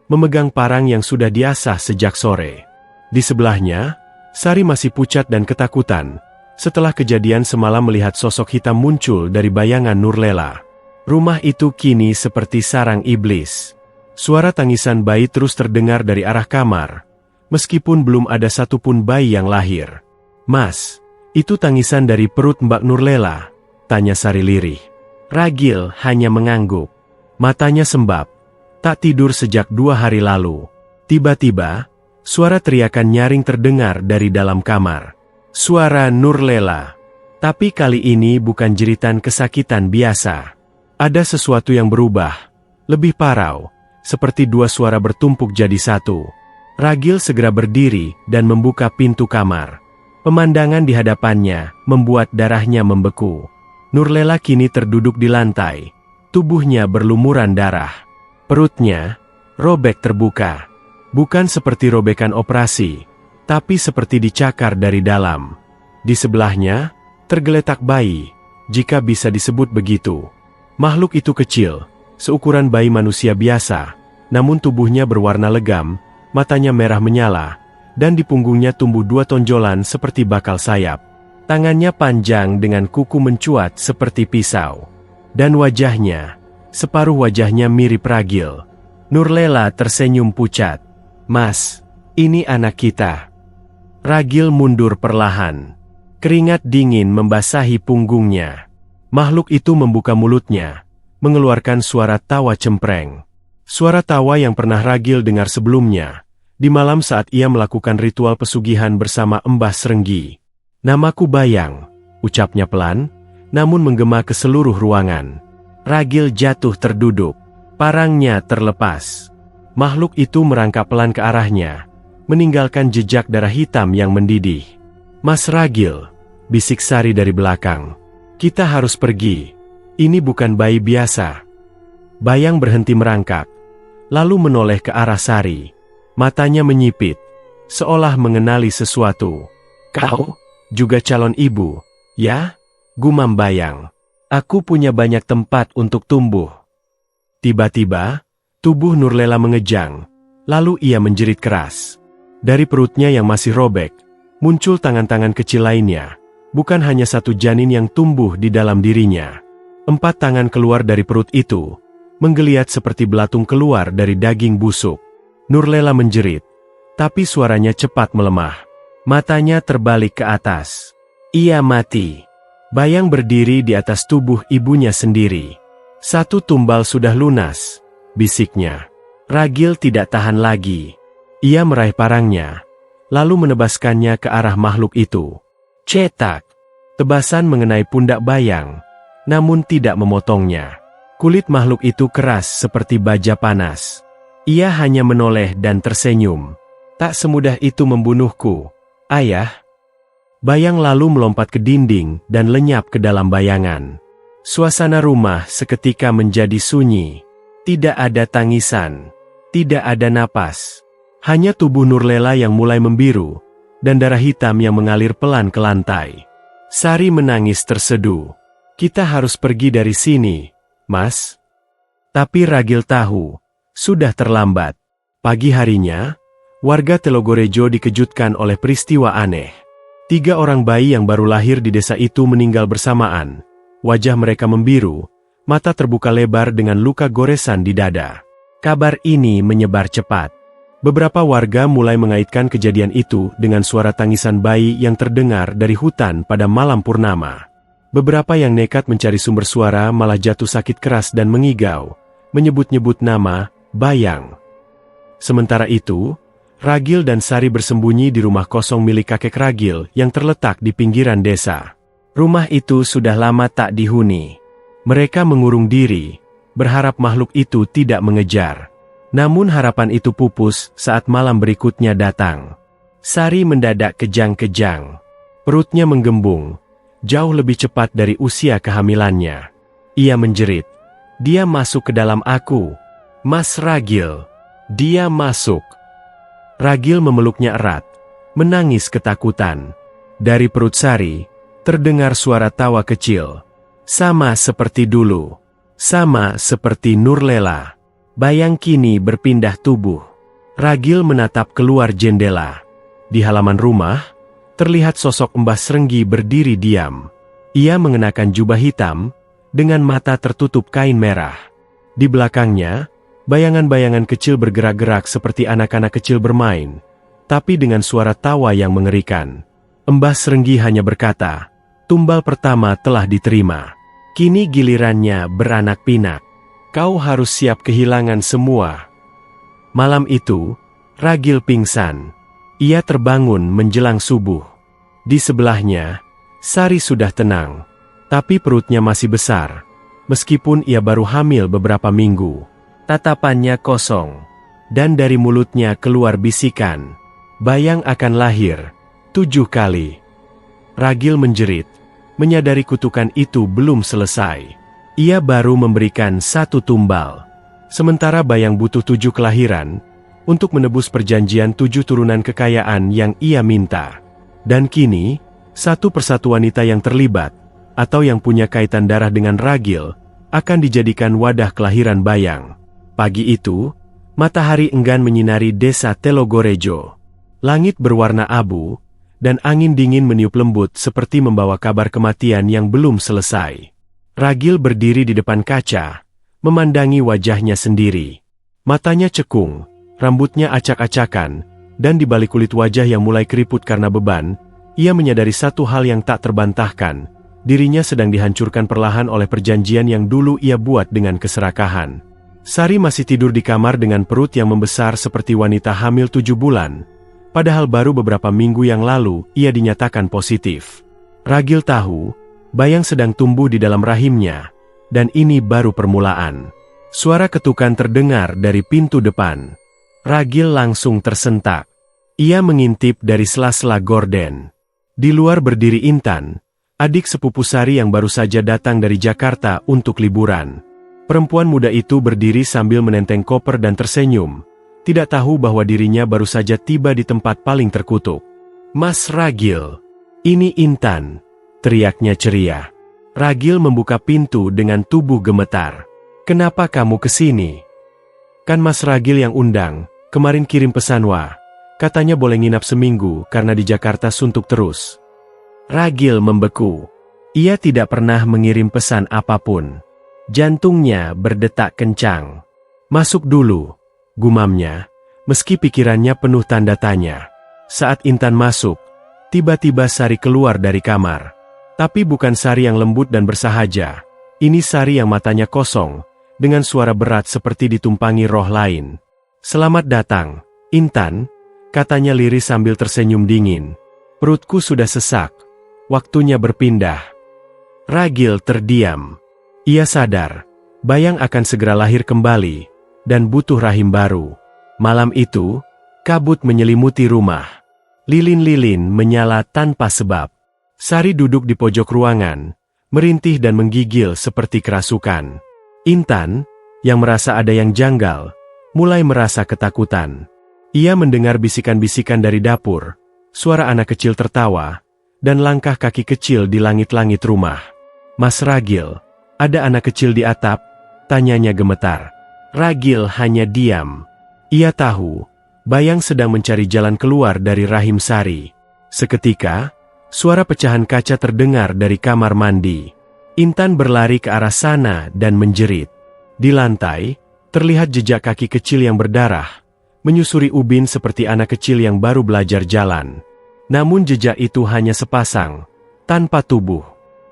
memegang parang yang sudah diasah sejak sore. Di sebelahnya, Sari masih pucat dan ketakutan, setelah kejadian semalam melihat sosok hitam muncul dari bayangan Nurlela. Rumah itu kini seperti sarang iblis. Suara tangisan bayi terus terdengar dari arah kamar, meskipun belum ada satupun bayi yang lahir. "Mas, itu tangisan dari perut Mbak Nurlela?" tanya Sari lirih. Ragil hanya mengangguk. Matanya sembab. Tak tidur sejak 2 hari lalu. Tiba-tiba, suara teriakan nyaring terdengar dari dalam kamar. Suara Nurlela. Tapi kali ini bukan jeritan kesakitan biasa. Ada sesuatu yang berubah. Lebih parau. Seperti 2 suara bertumpuk jadi satu. Ragil segera berdiri dan membuka pintu kamar. Pemandangan di hadapannya membuat darahnya membeku. Nurlela kini terduduk di lantai. Tubuhnya berlumuran darah. Perutnya robek terbuka. Bukan seperti robekan operasi, tapi seperti dicakar dari dalam. Di sebelahnya, tergeletak bayi, jika bisa disebut begitu. Makhluk itu kecil, seukuran bayi manusia biasa, namun tubuhnya berwarna legam, matanya merah menyala, dan di punggungnya tumbuh 2 tonjolan seperti bakal sayap. Tangannya panjang dengan kuku mencuat seperti pisau. Dan wajahnya, separuh wajahnya mirip Ragil. Nurlela tersenyum pucat. "Mas, ini anak kita." Ragil mundur perlahan. Keringat dingin membasahi punggungnya. Makhluk itu membuka mulutnya, mengeluarkan suara tawa cempreng. Suara tawa yang pernah Ragil dengar sebelumnya, di malam saat ia melakukan ritual pesugihan bersama Mbah Srenggi. "Namaku Bayang," ucapnya pelan, namun menggema ke seluruh ruangan. Ragil jatuh terduduk. Parangnya terlepas. Makhluk itu merangkak pelan ke arahnya, meninggalkan jejak darah hitam yang mendidih. "Mas Ragil," bisik Sari dari belakang. "Kita harus pergi. Ini bukan bayi biasa." Bayang berhenti merangkak, lalu menoleh ke arah Sari. Matanya menyipit, seolah mengenali sesuatu. "Kau juga calon ibu, ya?" gumam Bayang. "Aku punya banyak tempat untuk tumbuh." Tiba-tiba, tubuh Nurlela mengejang, lalu ia menjerit keras. Dari perutnya yang masih robek, muncul tangan-tangan kecil lainnya. Bukan hanya 1 janin yang tumbuh di dalam dirinya. 4 tangan keluar dari perut itu, menggeliat seperti belatung keluar dari daging busuk. Nurlela menjerit, tapi suaranya cepat melemah. Matanya terbalik ke atas. Ia mati. Bayang berdiri di atas tubuh ibunya sendiri. 1 tumbal sudah lunas, bisiknya. Ragil tidak tahan lagi. Ia meraih parangnya, lalu menebaskannya ke arah makhluk itu. Cetak. Tebasan mengenai pundak Bayang, namun tidak memotongnya. Kulit makhluk itu keras seperti baja panas. Ia hanya menoleh dan tersenyum. "Tak semudah itu membunuhku, Ayah." Bayang lalu melompat ke dinding dan lenyap ke dalam bayangan. Suasana rumah seketika menjadi sunyi. Tidak ada tangisan. Tidak ada napas. Hanya tubuh Nurlela yang mulai membiru, dan darah hitam yang mengalir pelan ke lantai. Sari menangis terseduh. "Kita harus pergi dari sini, Mas." Tapi Ragil tahu, sudah terlambat. Pagi harinya, warga Telogorejo dikejutkan oleh peristiwa aneh. 3 orang bayi yang baru lahir di desa itu meninggal bersamaan. Wajah mereka membiru, mata terbuka lebar dengan luka goresan di dada. Kabar ini menyebar cepat. Beberapa warga mulai mengaitkan kejadian itu dengan suara tangisan bayi yang terdengar dari hutan pada malam purnama. Beberapa yang nekat mencari sumber suara malah jatuh sakit keras dan mengigau, menyebut-nyebut nama Bayang. Sementara itu, Ragil dan Sari bersembunyi di rumah kosong milik kakek Ragil yang terletak di pinggiran desa. Rumah itu sudah lama tak dihuni. Mereka mengurung diri, berharap makhluk itu tidak mengejar. Namun harapan itu pupus saat malam berikutnya datang. Sari mendadak kejang-kejang. Perutnya menggembung, jauh lebih cepat dari usia kehamilannya. Ia menjerit, "Dia masuk ke dalam aku. Mas Ragil, dia masuk." Ragil memeluknya erat, menangis ketakutan. Dari perut Sari, terdengar suara tawa kecil. Sama seperti dulu. Sama seperti Nurlela. Bayang kini berpindah tubuh. Ragil menatap keluar jendela. Di halaman rumah, terlihat sosok Mbah Srenggi berdiri diam. Ia mengenakan jubah hitam, dengan mata tertutup kain merah. Di belakangnya, bayangan-bayangan kecil bergerak-gerak seperti anak-anak kecil bermain, tapi dengan suara tawa yang mengerikan. Mbah Srenggi hanya berkata, "Tumbal pertama telah diterima. Kini gilirannya beranak pinak. Kau harus siap kehilangan semua." Malam itu, Ragil pingsan. Ia terbangun menjelang subuh. Di sebelahnya, Sari sudah tenang, tapi perutnya masih besar. Meskipun ia baru hamil beberapa minggu, tatapannya kosong, dan dari mulutnya keluar bisikan, "Bayang akan lahir 7 kali." Ragil menjerit, menyadari kutukan itu belum selesai. Ia baru memberikan 1 tumbal. Sementara Bayang butuh 7 kelahiran, untuk menebus perjanjian 7 turunan kekayaan yang ia minta. Dan kini, 1 persatu wanita yang terlibat, atau yang punya kaitan darah dengan Ragil, akan dijadikan wadah kelahiran Bayang. Pagi itu, matahari enggan menyinari desa Telogorejo. Langit berwarna abu, dan angin dingin meniup lembut seperti membawa kabar kematian yang belum selesai. Ragil berdiri di depan kaca, memandangi wajahnya sendiri. Matanya cekung, rambutnya acak-acakan, dan di balik kulit wajah yang mulai keriput karena beban, ia menyadari satu hal yang tak terbantahkan, dirinya sedang dihancurkan perlahan oleh perjanjian yang dulu ia buat dengan keserakahan. Sari masih tidur di kamar dengan perut yang membesar seperti wanita hamil 7 bulan. Padahal baru beberapa minggu yang lalu, ia dinyatakan positif. Ragil tahu, Bayang sedang tumbuh di dalam rahimnya, dan ini baru permulaan. Suara ketukan terdengar dari pintu depan. Ragil langsung tersentak. Ia mengintip dari sela-sela gorden. Di luar berdiri Intan, adik sepupu Sari yang baru saja datang dari Jakarta untuk liburan. Perempuan muda itu berdiri sambil menenteng koper dan tersenyum. Tidak tahu bahwa dirinya baru saja tiba di tempat paling terkutuk. "Mas Ragil, ini Intan," teriaknya ceria. Ragil membuka pintu dengan tubuh gemetar. "Kenapa kamu kesini?" "Kan Mas Ragil yang undang, kemarin kirim pesan katanya boleh nginap seminggu karena di Jakarta suntuk terus." Ragil membeku. Ia tidak pernah mengirim pesan apapun. Jantungnya berdetak kencang. "Masuk dulu," gumamnya, meski pikirannya penuh tanda tanya. Saat Intan masuk, tiba-tiba Sari keluar dari kamar. Tapi bukan Sari yang lembut dan bersahaja. Ini Sari yang matanya kosong, dengan suara berat seperti ditumpangi roh lain. "Selamat datang, Intan," katanya lirih sambil tersenyum dingin. "Perutku sudah sesak. Waktunya berpindah." Ragil terdiam. Ia sadar, Bayang akan segera lahir kembali, dan butuh rahim baru. Malam itu, kabut menyelimuti rumah. Lilin-lilin menyala tanpa sebab. Sari duduk di pojok ruangan, merintih dan menggigil seperti kerasukan. Intan, yang merasa ada yang janggal, mulai merasa ketakutan. Ia mendengar bisikan-bisikan dari dapur, suara anak kecil tertawa, dan langkah kaki kecil di langit-langit rumah. "Mas Ragil, ada anak kecil di atap?" tanyanya gemetar. Ragil hanya diam. Ia tahu, Bayang sedang mencari jalan keluar dari rahim Sari. Seketika, suara pecahan kaca terdengar dari kamar mandi. Intan berlari ke arah sana dan menjerit. Di lantai, terlihat jejak kaki kecil yang berdarah, menyusuri ubin seperti anak kecil yang baru belajar jalan. Namun jejak itu hanya sepasang, tanpa tubuh.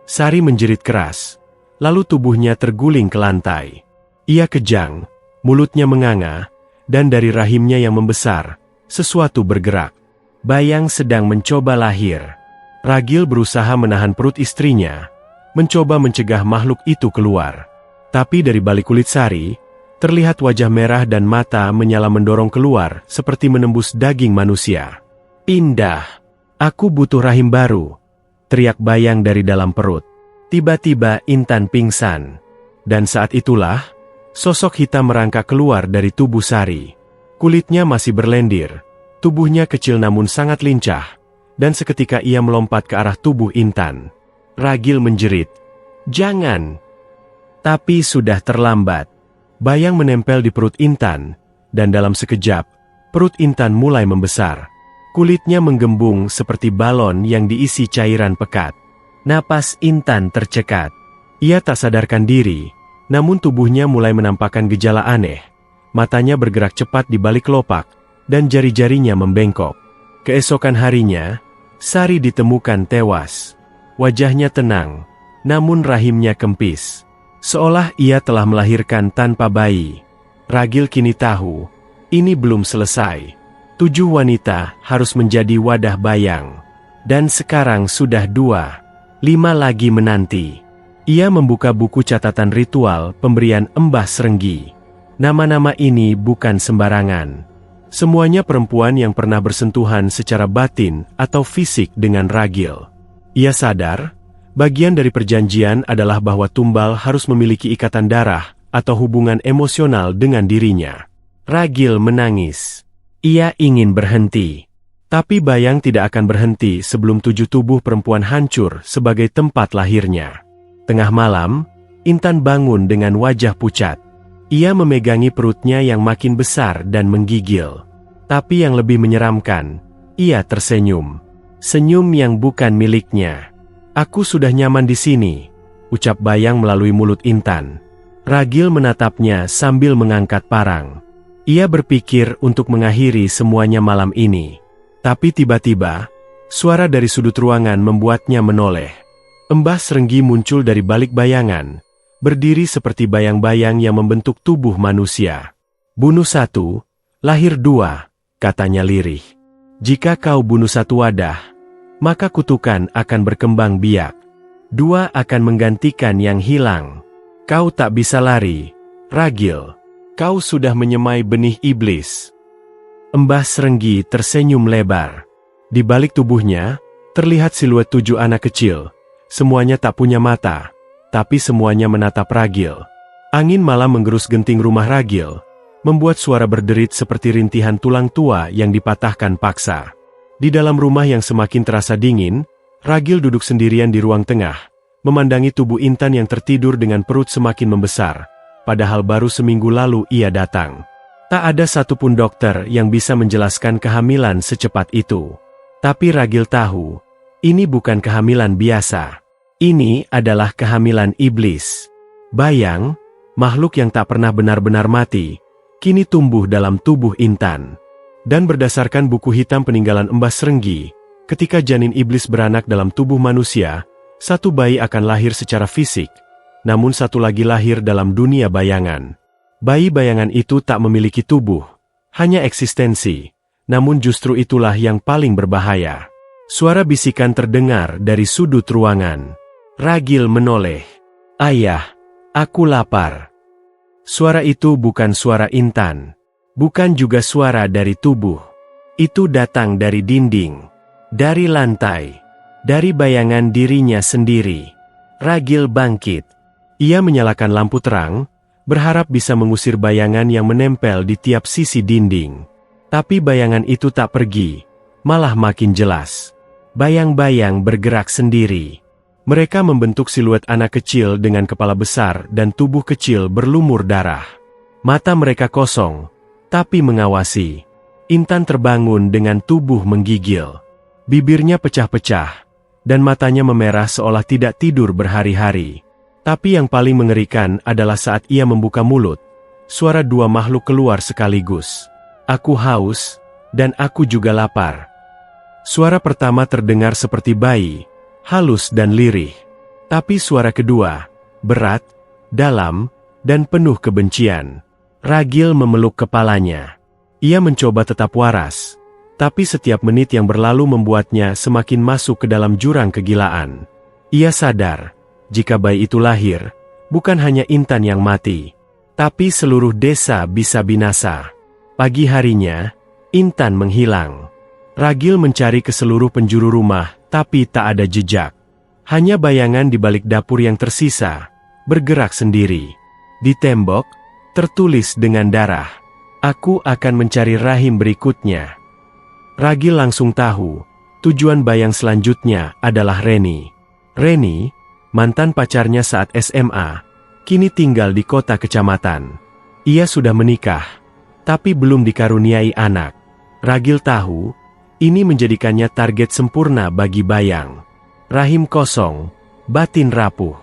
Sari menjerit keras, lalu tubuhnya terguling ke lantai. Ia kejang, mulutnya menganga, dan dari rahimnya yang membesar, sesuatu bergerak. Bayang sedang mencoba lahir. Ragil berusaha menahan perut istrinya, mencoba mencegah makhluk itu keluar. Tapi dari balik kulit sari, terlihat wajah merah dan mata menyala mendorong keluar seperti menembus daging manusia. "Pindah! Aku butuh rahim baru!" teriak Bayang dari dalam perut. Tiba-tiba Intan pingsan. Dan saat itulah, sosok hitam merangkak keluar dari tubuh Sari. Kulitnya masih berlendir, tubuhnya kecil namun sangat lincah, dan seketika ia melompat ke arah tubuh Intan. Ragil menjerit, "Jangan!" Tapi sudah terlambat. Bayang menempel di perut Intan, dan dalam sekejap, perut Intan mulai membesar. Kulitnya menggembung seperti balon yang diisi cairan pekat. Napas Intan tercekat. Ia tak sadarkan diri, namun tubuhnya mulai menampakkan gejala aneh. Matanya bergerak cepat di balik kelopak, dan jari-jarinya membengkok. Keesokan harinya, Sari ditemukan tewas. Wajahnya tenang, namun rahimnya kempis. Seolah ia telah melahirkan tanpa bayi. Ragil kini tahu, ini belum selesai. 7 wanita harus menjadi wadah Bayang. Dan sekarang sudah 2, 5 lagi menanti. Ia membuka buku catatan ritual pemberian Embah Srenggi. Nama-nama ini bukan sembarangan. Semuanya perempuan yang pernah bersentuhan secara batin atau fisik dengan Ragil. Ia sadar, bagian dari perjanjian adalah bahwa Tumbal harus memiliki ikatan darah atau hubungan emosional dengan dirinya. Ragil menangis. Ia ingin berhenti. Tapi Bayang tidak akan berhenti sebelum 7 tubuh perempuan hancur sebagai tempat lahirnya. Tengah malam, Intan bangun dengan wajah pucat. Ia memegangi perutnya yang makin besar dan menggigil. Tapi yang lebih menyeramkan, ia tersenyum. Senyum yang bukan miliknya. "Aku sudah nyaman di sini," ucap Bayang melalui mulut Intan. Ragil menatapnya sambil mengangkat parang. Ia berpikir untuk mengakhiri semuanya malam ini. Tapi tiba-tiba, suara dari sudut ruangan membuatnya menoleh. Embah Srenggi muncul dari balik bayangan, berdiri seperti bayang-bayang yang membentuk tubuh manusia. "Bunuh 1, lahir 2, katanya lirih. "Jika kau bunuh 1 wadah, maka kutukan akan berkembang biak. 2 akan menggantikan yang hilang. Kau tak bisa lari, Ragil. Kau sudah menyemai benih iblis." Embah Srenggi tersenyum lebar. Di balik tubuhnya, terlihat siluet 7 anak kecil. Semuanya tak punya mata, tapi semuanya menatap Ragil. Angin malam menggerus genting rumah Ragil, membuat suara berderit seperti rintihan tulang tua yang dipatahkan paksa. Di dalam rumah yang semakin terasa dingin, Ragil duduk sendirian di ruang tengah, memandangi tubuh Intan yang tertidur dengan perut semakin membesar. Padahal baru seminggu lalu ia datang. Tak ada satupun dokter yang bisa menjelaskan kehamilan secepat itu. Tapi Ragil tahu, ini bukan kehamilan biasa. Ini adalah kehamilan iblis. Bayang, makhluk yang tak pernah benar-benar mati, kini tumbuh dalam tubuh Intan. Dan berdasarkan buku hitam peninggalan Embah Srenggi, ketika janin iblis beranak dalam tubuh manusia, 1 bayi akan lahir secara fisik, namun 1 lagi lahir dalam dunia bayangan. Bayi bayangan itu tak memiliki tubuh, hanya eksistensi, namun justru itulah yang paling berbahaya. Suara bisikan terdengar dari sudut ruangan. Ragil menoleh. "Ayah, aku lapar." Suara itu bukan suara Intan, bukan juga suara dari tubuh. Itu datang dari dinding, dari lantai, dari bayangan dirinya sendiri. Ragil bangkit. Ia menyalakan lampu terang, berharap bisa mengusir bayangan yang menempel di tiap sisi dinding. Tapi bayangan itu tak pergi, malah makin jelas. Bayang-bayang bergerak sendiri. Mereka membentuk siluet anak kecil dengan kepala besar dan tubuh kecil berlumur darah. Mata mereka kosong, tapi mengawasi. Intan terbangun dengan tubuh menggigil. Bibirnya pecah-pecah, dan matanya memerah seolah tidak tidur berhari-hari. Tapi yang paling mengerikan adalah saat ia membuka mulut, suara 2 makhluk keluar sekaligus. "Aku haus, dan aku juga lapar." Suara pertama terdengar seperti bayi, halus dan lirih. Tapi suara kedua, berat, dalam, dan penuh kebencian. Ragil memeluk kepalanya. Ia mencoba tetap waras, Tapi setiap menit yang berlalu membuatnya semakin masuk ke dalam jurang kegilaan. Ia sadar, jika bayi itu lahir, bukan hanya Intan yang mati, tapi seluruh desa bisa binasa. Pagi harinya, Intan menghilang. Ragil mencari ke seluruh penjuru rumah, tapi tak ada jejak. Hanya bayangan di balik dapur yang tersisa, bergerak sendiri. Di tembok, tertulis dengan darah, "Aku akan mencari rahim berikutnya." Ragil langsung tahu, tujuan bayang selanjutnya adalah Reni. Reni, mantan pacarnya saat SMA, kini tinggal di kota kecamatan. Ia sudah menikah, tapi belum dikaruniai anak. Ragil tahu, ini menjadikannya target sempurna bagi bayang. Rahim kosong, batin rapuh.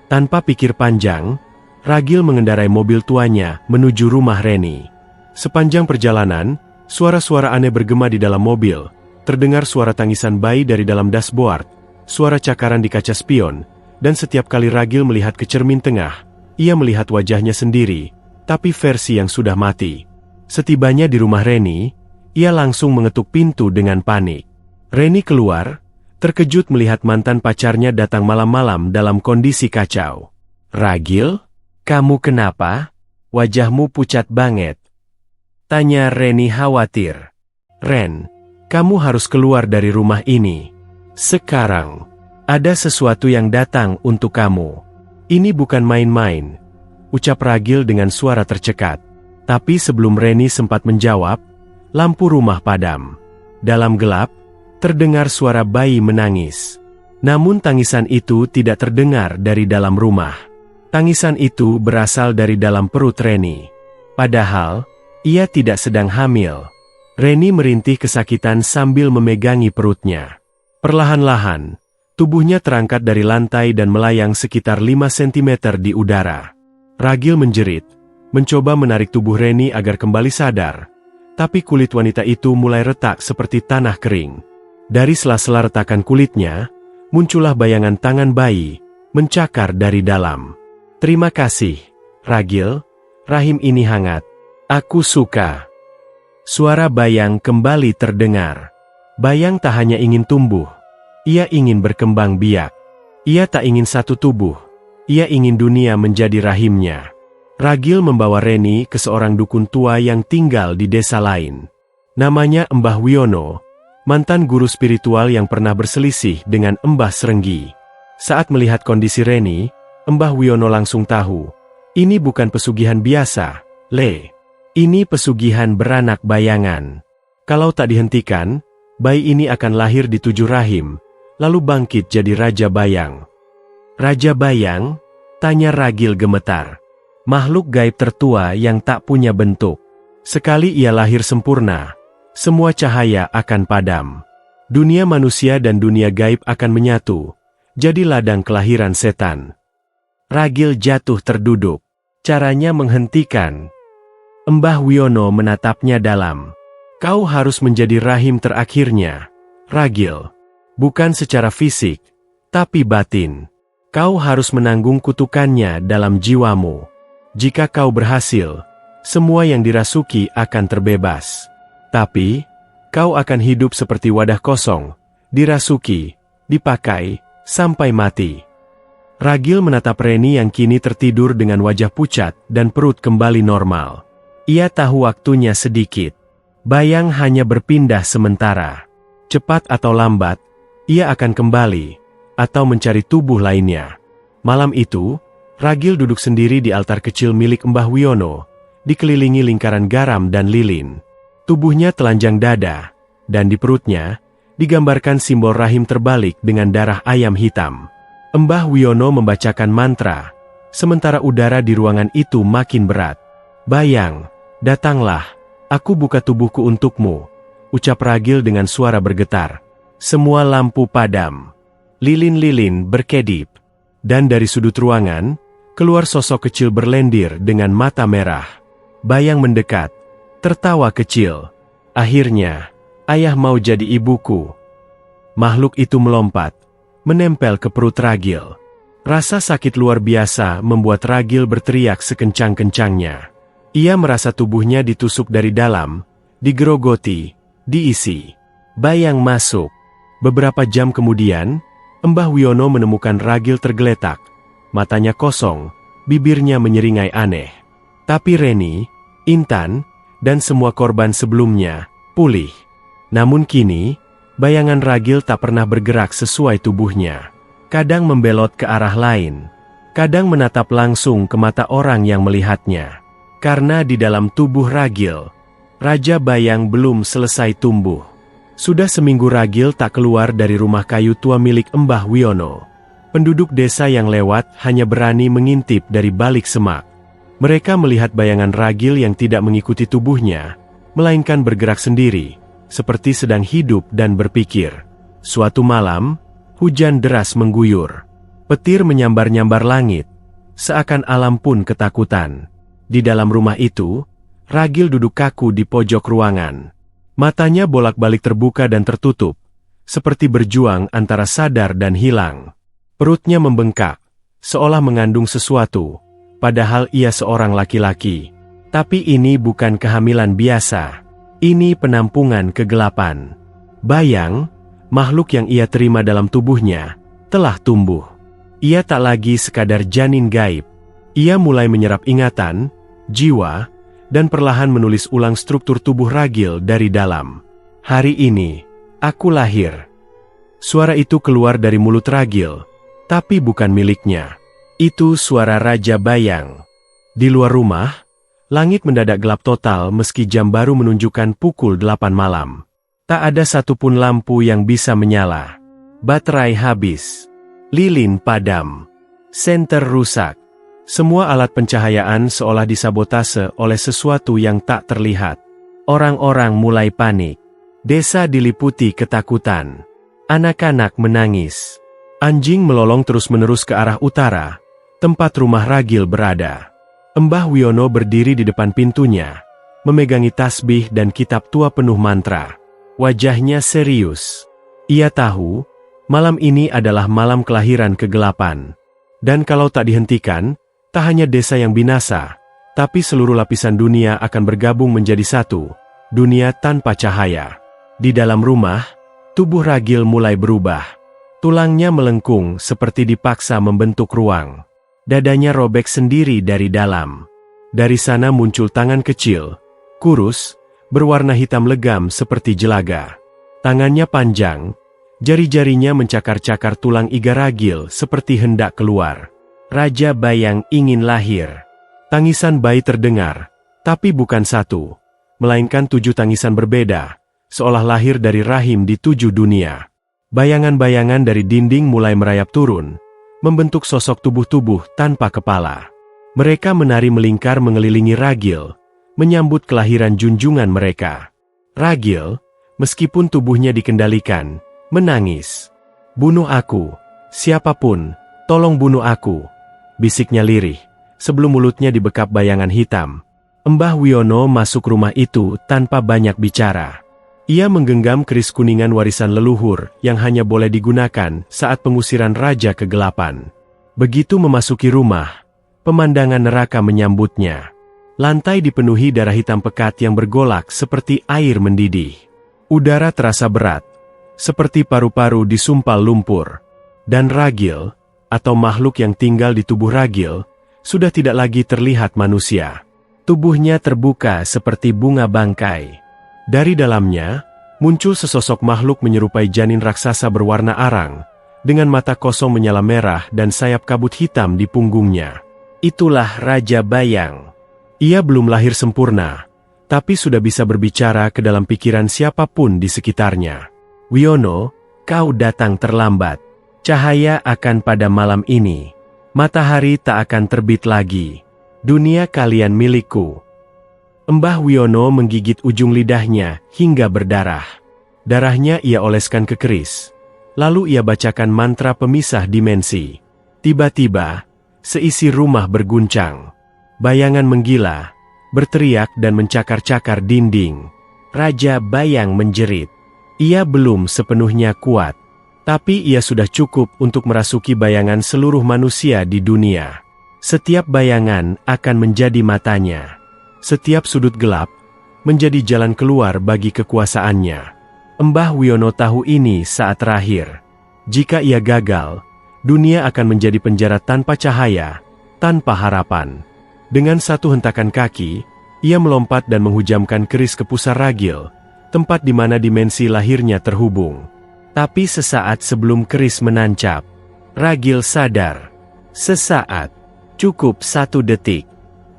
Tanpa pikir panjang, Ragil mengendarai mobil tuanya menuju rumah Reni. Sepanjang perjalanan, suara-suara aneh bergema di dalam mobil. Terdengar suara tangisan bayi dari dalam dashboard, suara cakaran di kaca spion, dan setiap kali Ragil melihat ke cermin tengah, ia melihat wajahnya sendiri, tapi versi yang sudah mati. Setibanya di rumah Reni, ia langsung mengetuk pintu dengan panik. Reni keluar, terkejut melihat mantan pacarnya datang malam-malam dalam kondisi kacau. "Ragil, kamu kenapa? Wajahmu pucat banget," tanya Reni khawatir. "Ren, kamu harus keluar dari rumah ini. Sekarang, ada sesuatu yang datang untuk kamu. Ini bukan main-main," ucap Ragil dengan suara tercekat. Tapi sebelum Reni sempat menjawab, lampu rumah padam. Dalam gelap, terdengar suara bayi menangis. Namun tangisan itu tidak terdengar dari dalam rumah. Tangisan itu berasal dari dalam perut Reni. Padahal, ia tidak sedang hamil. Reni merintih kesakitan sambil memegangi perutnya. Perlahan-lahan, tubuhnya terangkat dari lantai dan melayang sekitar 5 cm di udara. Ragil menjerit, mencoba menarik tubuh Reni agar kembali sadar. Tapi kulit wanita itu mulai retak seperti tanah kering. Dari sela-sela retakan kulitnya, muncullah bayangan tangan bayi, mencakar dari dalam. "Terima kasih, Ragil, rahim ini hangat. Aku suka." Suara bayang kembali terdengar. Bayang tak hanya ingin tumbuh, ia ingin berkembang biak. Ia tak ingin satu tubuh, ia ingin dunia menjadi rahimnya. Ragil membawa Reni ke seorang dukun tua yang tinggal di desa lain. Namanya Mbah Wiono, mantan guru spiritual yang pernah berselisih dengan Mbah Srenggi. Saat melihat kondisi Reni, Mbah Wiono langsung tahu, ini bukan pesugihan biasa, Le. Ini pesugihan beranak bayangan. Kalau tak dihentikan, bayi ini akan lahir di 7 rahim, lalu bangkit jadi Raja Bayang. "Raja Bayang?" tanya Ragil gemetar. Makhluk gaib tertua yang tak punya bentuk. Sekali ia lahir sempurna, semua cahaya akan padam. Dunia manusia dan dunia gaib akan menyatu, jadi ladang kelahiran setan. Ragil jatuh terduduk. Caranya menghentikan. Mbah Wiono menatapnya dalam. "Kau harus menjadi rahim terakhirnya, Ragil. Bukan secara fisik, tapi batin. Kau harus menanggung kutukannya dalam jiwamu. Jika kau berhasil, semua yang dirasuki akan terbebas. Tapi, kau akan hidup seperti wadah kosong, dirasuki, dipakai, sampai mati." Ragil menatap Reni yang kini tertidur dengan wajah pucat dan perut kembali normal. Ia tahu waktunya sedikit. Bayang hanya berpindah sementara. Cepat atau lambat, ia akan kembali, atau mencari tubuh lainnya. Malam itu, Ragil duduk sendiri di altar kecil milik Mbah Wiono, dikelilingi lingkaran garam dan lilin. Tubuhnya telanjang dada, dan di perutnya, digambarkan simbol rahim terbalik dengan darah ayam hitam. Mbah Wiono membacakan mantra, sementara udara di ruangan itu makin berat. "Bayang, datanglah, aku buka tubuhku untukmu," ucap Ragil dengan suara bergetar. Semua lampu padam. Lilin-lilin berkedip. Dan dari sudut ruangan, keluar sosok kecil berlendir dengan mata merah. Bayang mendekat, tertawa kecil. "Akhirnya, ayah mau jadi ibuku." Makhluk itu melompat, menempel ke perut Ragil. Rasa sakit luar biasa membuat Ragil berteriak sekencang-kencangnya. Ia merasa tubuhnya ditusuk dari dalam, digerogoti, Diisi. Bayang masuk. Beberapa jam kemudian, Mbah Wiono menemukan Ragil tergeletak. Matanya kosong, bibirnya menyeringai aneh. Tapi Reni, Intan, dan semua korban sebelumnya pulih. Namun kini, bayangan Ragil tak pernah bergerak sesuai tubuhnya. Kadang membelot ke arah lain. Kadang menatap langsung ke mata orang yang melihatnya. Karena di dalam tubuh Ragil, Raja Bayang belum selesai tumbuh. Sudah seminggu Ragil tak keluar dari rumah kayu tua milik Mbah Wiono. Penduduk desa yang lewat hanya berani mengintip dari balik semak. Mereka melihat bayangan Ragil yang tidak mengikuti tubuhnya, melainkan bergerak sendiri, seperti sedang hidup dan berpikir. Suatu malam, hujan deras mengguyur. Petir menyambar-nyambar langit, seakan alam pun ketakutan. Di dalam rumah itu, Ragil duduk kaku di pojok ruangan. Matanya bolak-balik terbuka dan tertutup, seperti berjuang antara sadar dan hilang. Perutnya membengkak, seolah mengandung sesuatu, padahal ia seorang laki-laki. Tapi ini bukan kehamilan biasa. Ini penampungan kegelapan. Bayang, makhluk yang ia terima dalam tubuhnya, telah tumbuh. Ia tak lagi sekadar janin gaib. Ia mulai menyerap ingatan, jiwa, dan perlahan menulis ulang struktur tubuh Ragil dari dalam. Hari ini, aku lahir. Suara itu keluar dari mulut Ragil, tapi bukan miliknya. Itu suara Raja Bayang. Di luar rumah, langit mendadak gelap total meski jam baru menunjukkan pukul 8 malam. Tak ada satupun lampu yang bisa menyala. Baterai habis. Lilin padam. Senter rusak. Semua alat pencahayaan seolah disabotase oleh sesuatu yang tak terlihat. Orang-orang mulai panik. Desa diliputi ketakutan. Anak-anak menangis. Anjing melolong terus-menerus ke arah utara, tempat rumah Ragil berada. Mbah Wiono berdiri di depan pintunya, memegangi tasbih dan kitab tua penuh mantra. Wajahnya serius. Ia tahu, malam ini adalah malam kelahiran kegelapan. Dan kalau tak dihentikan, tak hanya desa yang binasa, tapi seluruh lapisan dunia akan bergabung menjadi satu, dunia tanpa cahaya. Di dalam rumah, tubuh Ragil mulai berubah. Tulangnya melengkung seperti dipaksa membentuk ruang. Dadanya robek sendiri dari dalam. Dari sana muncul tangan kecil, kurus, berwarna hitam legam seperti jelaga. Tangannya panjang, jari-jarinya mencakar-cakar tulang iga Ragil seperti hendak keluar. Raja Bayang ingin lahir. Tangisan bayi terdengar, tapi bukan satu, melainkan 7 tangisan berbeda, seolah lahir dari rahim di 7 dunia. Bayangan-bayangan dari dinding mulai merayap turun, membentuk sosok tubuh-tubuh tanpa kepala. Mereka menari melingkar mengelilingi Ragil, menyambut kelahiran junjungan mereka. Ragil, meskipun tubuhnya dikendalikan, menangis. "Bunuh aku, siapapun, tolong bunuh aku," bisiknya lirih, sebelum mulutnya dibekap bayangan hitam. Mbah Wiono masuk rumah itu tanpa banyak bicara. Ia menggenggam keris kuningan warisan leluhur yang hanya boleh digunakan saat pengusiran Raja Kegelapan. Begitu memasuki rumah, pemandangan neraka menyambutnya. Lantai dipenuhi darah hitam pekat yang bergolak seperti air mendidih. Udara terasa berat, seperti paru-paru disumpal lumpur. Dan Ragil, atau makhluk yang tinggal di tubuh Ragil, sudah tidak lagi terlihat manusia. Tubuhnya terbuka seperti bunga bangkai. Dari dalamnya, muncul sesosok makhluk menyerupai janin raksasa berwarna arang, dengan mata kosong menyala merah dan sayap kabut hitam di punggungnya. Itulah Raja Bayang. Ia belum lahir sempurna, tapi sudah bisa berbicara ke dalam pikiran siapapun di sekitarnya. "Wiono, kau datang terlambat. Cahaya akan pada malam ini. Matahari tak akan terbit lagi. Dunia kalian milikku." Mbah Wiono menggigit ujung lidahnya hingga berdarah. Darahnya ia oleskan ke keris. Lalu ia bacakan mantra pemisah dimensi. Tiba-tiba, seisi rumah berguncang. Bayangan menggila, berteriak dan mencakar-cakar dinding. Raja Bayang menjerit. Ia belum sepenuhnya kuat. Tapi ia sudah cukup untuk merasuki bayangan seluruh manusia di dunia. Setiap bayangan akan menjadi matanya. Setiap sudut gelap, menjadi jalan keluar bagi kekuasaannya. Mbah Wiono tahu ini saat terakhir. Jika ia gagal, dunia akan menjadi penjara tanpa cahaya, tanpa harapan. Dengan satu hentakan kaki, ia melompat dan menghujamkan keris ke pusar Ragil, tempat di mana dimensi lahirnya terhubung. Tapi sesaat sebelum keris menancap, Ragil sadar. Sesaat, cukup 1 detik.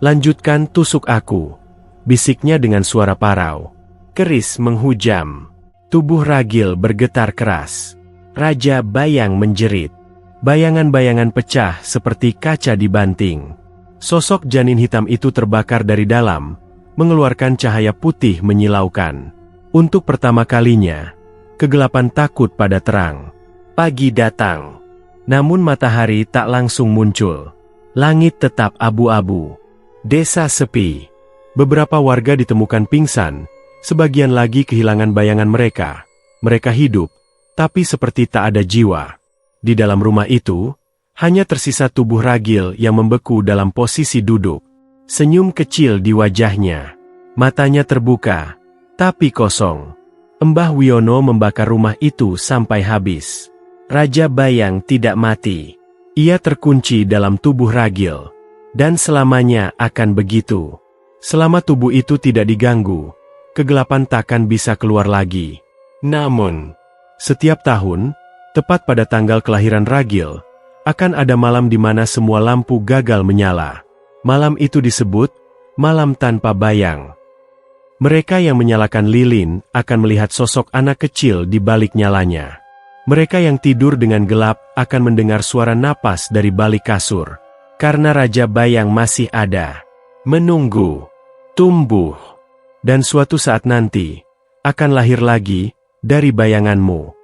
Lanjutkan tusuk aku, bisiknya dengan suara parau. Keris menghujam. Tubuh Ragil bergetar keras. Raja Bayang menjerit. Bayangan-bayangan pecah seperti kaca dibanting. Sosok janin hitam itu terbakar dari dalam, mengeluarkan cahaya putih menyilaukan. Untuk pertama kalinya, kegelapan takut pada terang. Pagi datang. Namun matahari tak langsung muncul. Langit tetap abu-abu. Desa sepi. Beberapa warga ditemukan pingsan, sebagian lagi kehilangan bayangan mereka. Mereka hidup, tapi seperti tak ada jiwa. Di dalam rumah itu, hanya tersisa tubuh Ragil yang membeku dalam posisi duduk. Senyum kecil di wajahnya. Matanya terbuka, tapi kosong. Mbah Wiono membakar rumah itu sampai habis. Raja Bayang tidak mati. Ia terkunci dalam tubuh Ragil. Dan selamanya akan begitu. Selama tubuh itu tidak diganggu, kegelapan takkan bisa keluar lagi. Namun, setiap tahun, tepat pada tanggal kelahiran Ragil, akan ada malam di mana semua lampu gagal menyala. Malam itu disebut malam tanpa bayang. Mereka yang menyalakan lilin akan melihat sosok anak kecil di balik nyalanya. Mereka yang tidur dengan gelap akan mendengar suara napas dari balik kasur. Karena Raja Bayang masih ada. Menunggu. Tumbuh. Dan suatu saat nanti, akan lahir lagi dari bayanganmu.